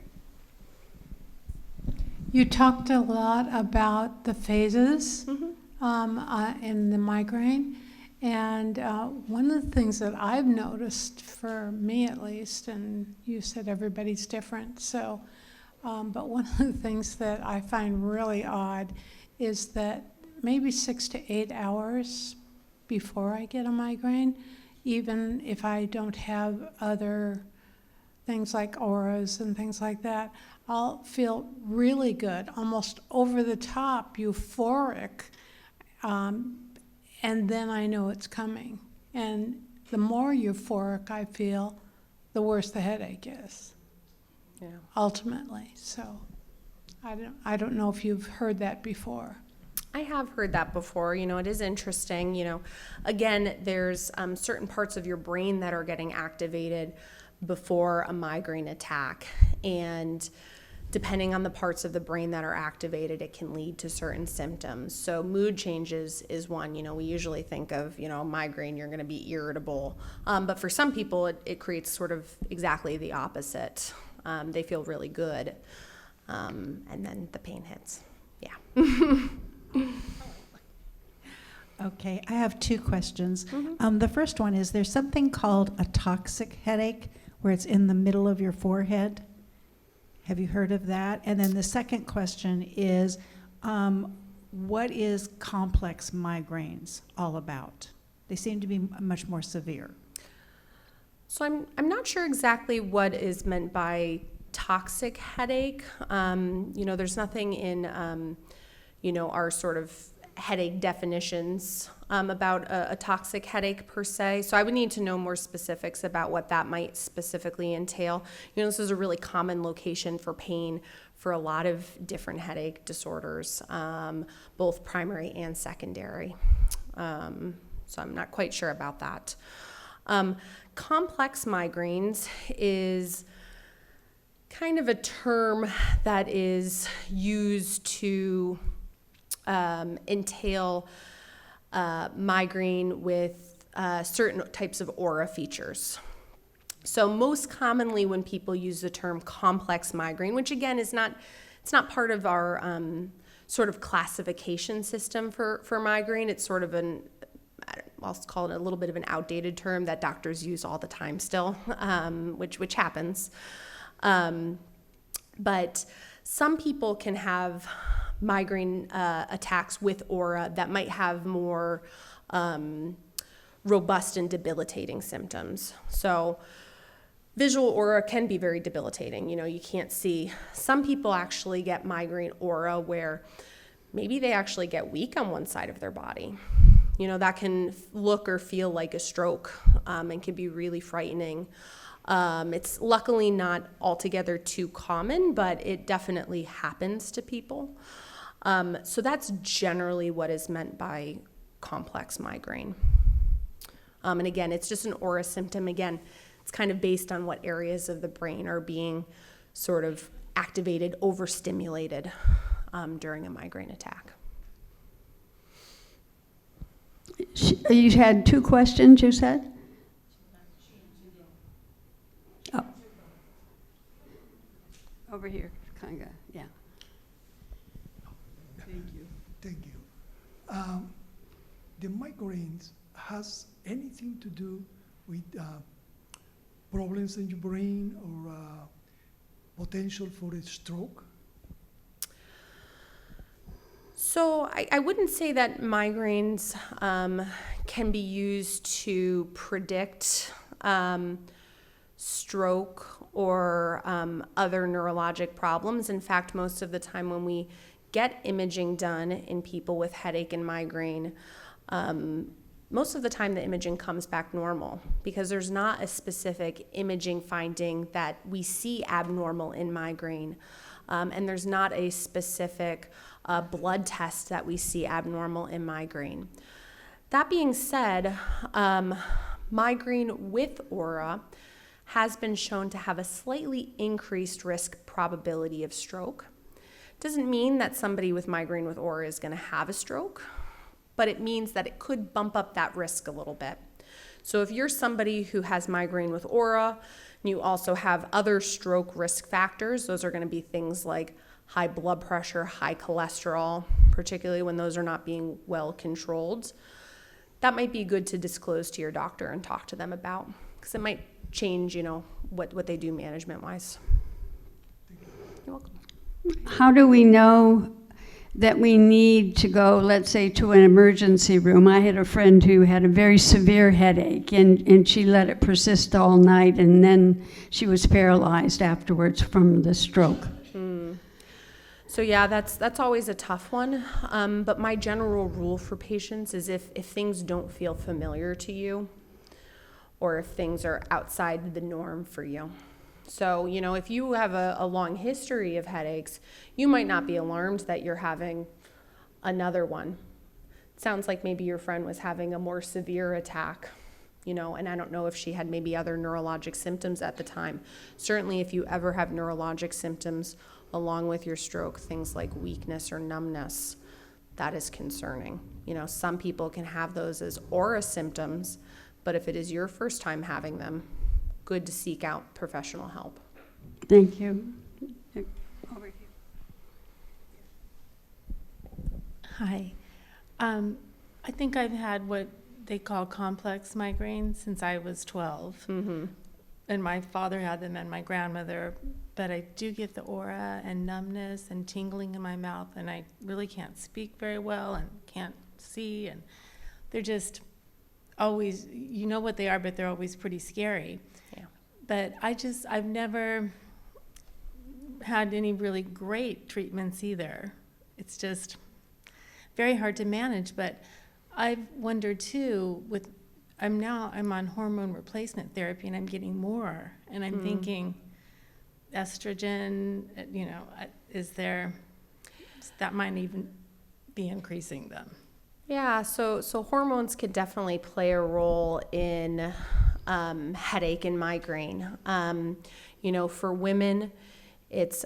You talked a lot about the phases in the migraine, and one of the things that I've noticed, for me at least, and you said everybody's different, so, but one of the things that I find really odd is that maybe 6 to 8 hours before I get a migraine, even if I don't have other things like auras and things like that, I'll feel really good, almost over the top, euphoric, and then I know it's coming. And the more euphoric I feel, the worse the headache is, ultimately. So I don't know if you've heard that before. I have heard that before. It is interesting. Again, there's certain parts of your brain that are getting activated before a migraine attack. And depending on the parts of the brain that are activated, it can lead to certain symptoms. So mood changes is one. We usually think of, migraine, you're going to be irritable. But for some people, it creates sort of exactly the opposite. They feel really good. And then the pain hits. Yeah. Okay, I have two questions. The first one is, there's something called a toxic headache where it's in the middle of your forehead. Have you heard of that? And then the second question is, what is complex migraines all about? They seem to be much more severe. So I'm not sure exactly what is meant by toxic headache. There's nothing in our sort of headache definitions about a toxic headache per se. So I would need to know more specifics about what that might specifically entail. This is a really common location for pain for a lot of different headache disorders, both primary and secondary. So I'm not quite sure about that. Complex migraines is kind of a term that is used to entail migraine with certain types of aura features. So most commonly when people use the term complex migraine, which again it's not part of our sort of classification system for migraine. It's sort of I'll call it a little bit of an outdated term that doctors use all the time still, which happens. But some people can have migraine attacks with aura that might have more robust and debilitating symptoms. So visual aura can be very debilitating. You can't see. Some people actually get migraine aura where maybe they actually get weak on one side of their body. That can look or feel like a stroke and can be really frightening. It's luckily not altogether too common, but it definitely happens to people. So that's generally what is meant by complex migraine. And again, it's just an aura symptom. Again, it's kind of based on what areas of the brain are being sort of activated, overstimulated during a migraine attack. You had two questions, you said? Oh. Over here, kind of, yeah. Thank you. The migraines has anything to do with problems in your brain or potential for a stroke? So I wouldn't say that migraines can be used to predict stroke or other neurologic problems. In fact, most of the time when we get imaging done in people with headache and migraine, most of the time the imaging comes back normal because there's not a specific imaging finding that we see abnormal in migraine. And there's not a specific blood test that we see abnormal in migraine. That being said, migraine with aura has been shown to have a slightly increased risk probability of stroke. Doesn't mean that somebody with migraine with aura is going to have a stroke, but it means that it could bump up that risk a little bit. So if you're somebody who has migraine with aura, and you also have other stroke risk factors, those are going to be things like high blood pressure, high cholesterol, particularly when those are not being well controlled. That might be good to disclose to your doctor and talk to them about, because it might change, what they do management-wise. You're welcome. How do we know that we need to go, let's say, to an emergency room? I had a friend who had a very severe headache, and she let it persist all night, and then she was paralyzed afterwards from the stroke. So yeah, that's always a tough one. But my general rule for patients is if things don't feel familiar to you, or if things are outside the norm for you. So, if you have a long history of headaches, you might not be alarmed that you're having another one. It sounds like maybe your friend was having a more severe attack, and I don't know if she had maybe other neurologic symptoms at the time. Certainly, if you ever have neurologic symptoms along with your stroke, things like weakness or numbness, that is concerning. You know, some people can have those as aura symptoms, but if it is your first time having them, good to seek out professional help. Thank you. Over here. Hi. I think I've had what they call complex migraines since I was 12. Mm-hmm. And my father had them and my grandmother. But I do get the aura and numbness and tingling in my mouth, and I really can't speak very well and can't see. And they're just always, you know what they are, but they're always pretty scary. Yeah. But I've never had any really great treatments either. It's just very hard to manage. But I've wondered too, I'm on hormone replacement therapy and I'm getting more, and I'm thinking estrogen, you know, that might even be increasing them. Yeah, so hormones could definitely play a role in headache and migraine. You know, for women, it's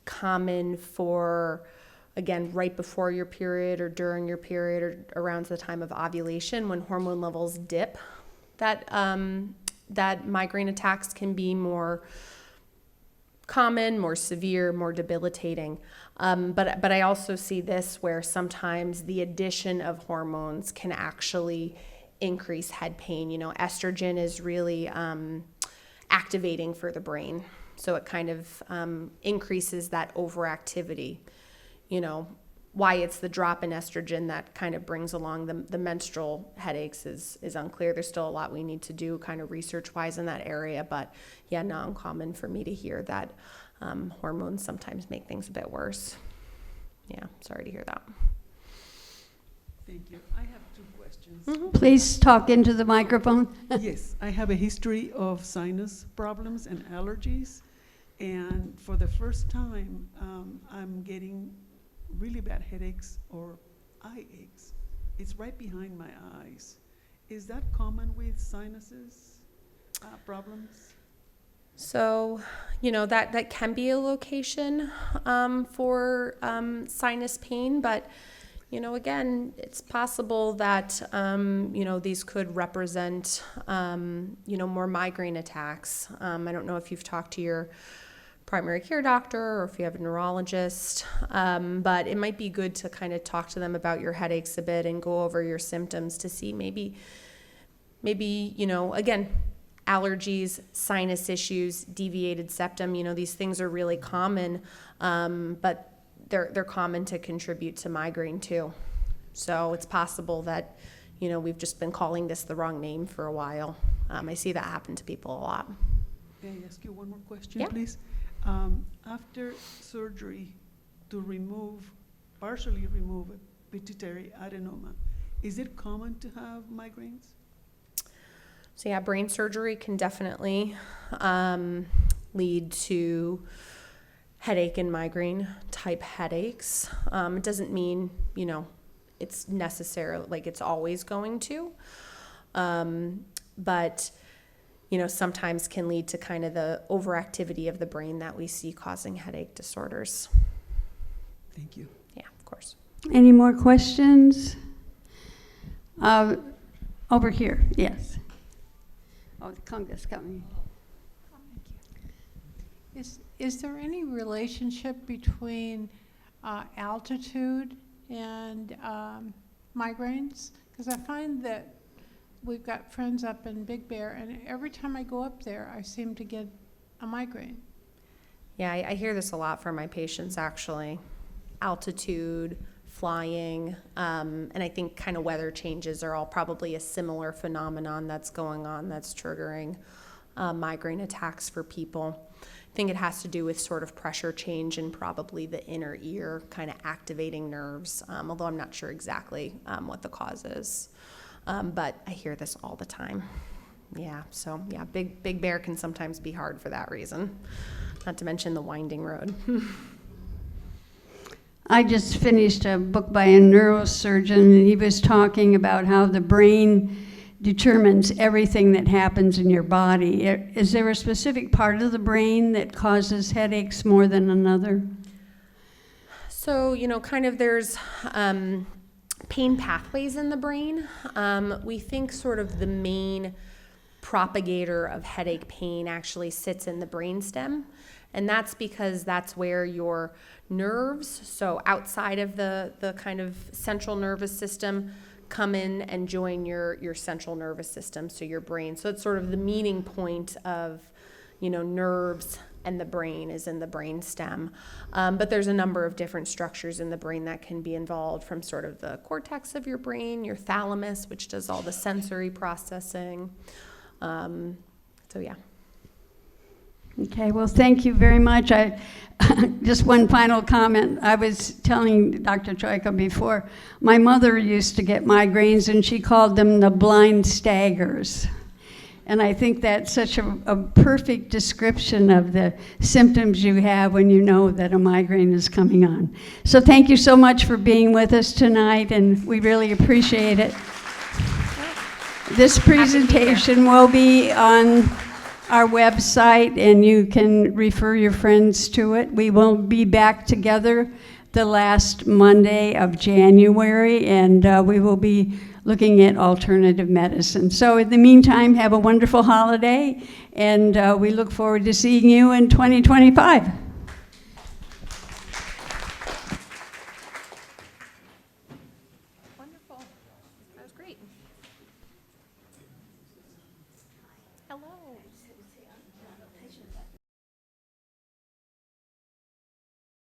common for, again, right before your period or during your period or around the time of ovulation, when hormone levels dip, that migraine attacks can be more common, more severe, more debilitating. But I also see this where sometimes the addition of hormones can actually increase head pain. You know, estrogen is really activating for the brain. So it kind of increases that overactivity. You know, why it's the drop in estrogen that kind of brings along the menstrual headaches is unclear. There's still a lot we need to do kind of research-wise in that area, but yeah, not uncommon for me to hear that hormones sometimes make things a bit worse. Yeah, sorry to hear that. Thank you. I have 2 questions. Please talk into the microphone. Yes, I have a history of sinus problems and allergies, and for the first time, I'm getting really bad headaches or eye aches. It's right behind my eyes. Is that common with sinuses problems? So, you know, that can be a location for sinus pain, but, you know, again, it's possible that, you know, these could represent, you know, more migraine attacks. I don't know if you've talked to your primary care doctor or if you have a neurologist, but it might be good to kind of talk to them about your headaches a bit and go over your symptoms to see maybe, you know, again, allergies, sinus issues, deviated septum, you know, these things are really common, but they're common to contribute to migraine too. So it's possible that, you know, we've just been calling this the wrong name for a while. I see that happen to people a lot. May I ask you one more question, Yeah. please? After surgery to partially remove a pituitary adenoma, is it common to have migraines? So yeah, brain surgery can definitely lead to headache and migraine type headaches. It doesn't mean, you know, it's necessarily like it's always going to, but you know, sometimes can lead to kind of the overactivity of the brain that we see causing headache disorders. Thank you. Yeah, of course. Any more questions? Over here, yes. Oh, the conga's coming. Is there any relationship between altitude and migraines? Because I find that we've got friends up in Big Bear, and every time I go up there, I seem to get a migraine. Yeah, I hear this a lot from my patients actually. Altitude, flying, and I think kind of weather changes are all probably a similar phenomenon that's going on that's triggering migraine attacks for people. I think it has to do with sort of pressure change and probably the inner ear kind of activating nerves, although I'm not sure exactly what the cause is. But I hear this all the time. Yeah, so yeah, Big Bear can sometimes be hard for that reason, not to mention the winding road. I just finished a book by a neurosurgeon, and he was talking about how the brain determines everything that happens in your body. Is there a specific part of the brain that causes headaches more than another? So, kind of there's pain pathways in the brain. We think sort of the main propagator of headache pain actually sits in the brainstem. And that's because that's where your nerves, so outside of the kind of central nervous system, come in and join your central nervous system, so your brain. So it's sort of the meeting point of, nerves and the brain is in the brain stem. But there's a number of different structures in the brain that can be involved, from sort of the cortex of your brain, your thalamus, which does all the sensory processing. So yeah. Okay, well, thank you very much. Just one final comment. I was telling Dr. Troika before, my mother used to get migraines, and she called them the blind staggers. And I think that's such a perfect description of the symptoms you have when you know that a migraine is coming on. So thank you so much for being with us tonight, and we really appreciate it. This presentation will be on our website, and you can refer your friends to it. We will be back together the last Monday of January, and we will be looking at alternative medicine. So in the meantime, have a wonderful holiday, and we look forward to seeing you in 2025. Wonderful. That was great. Hello.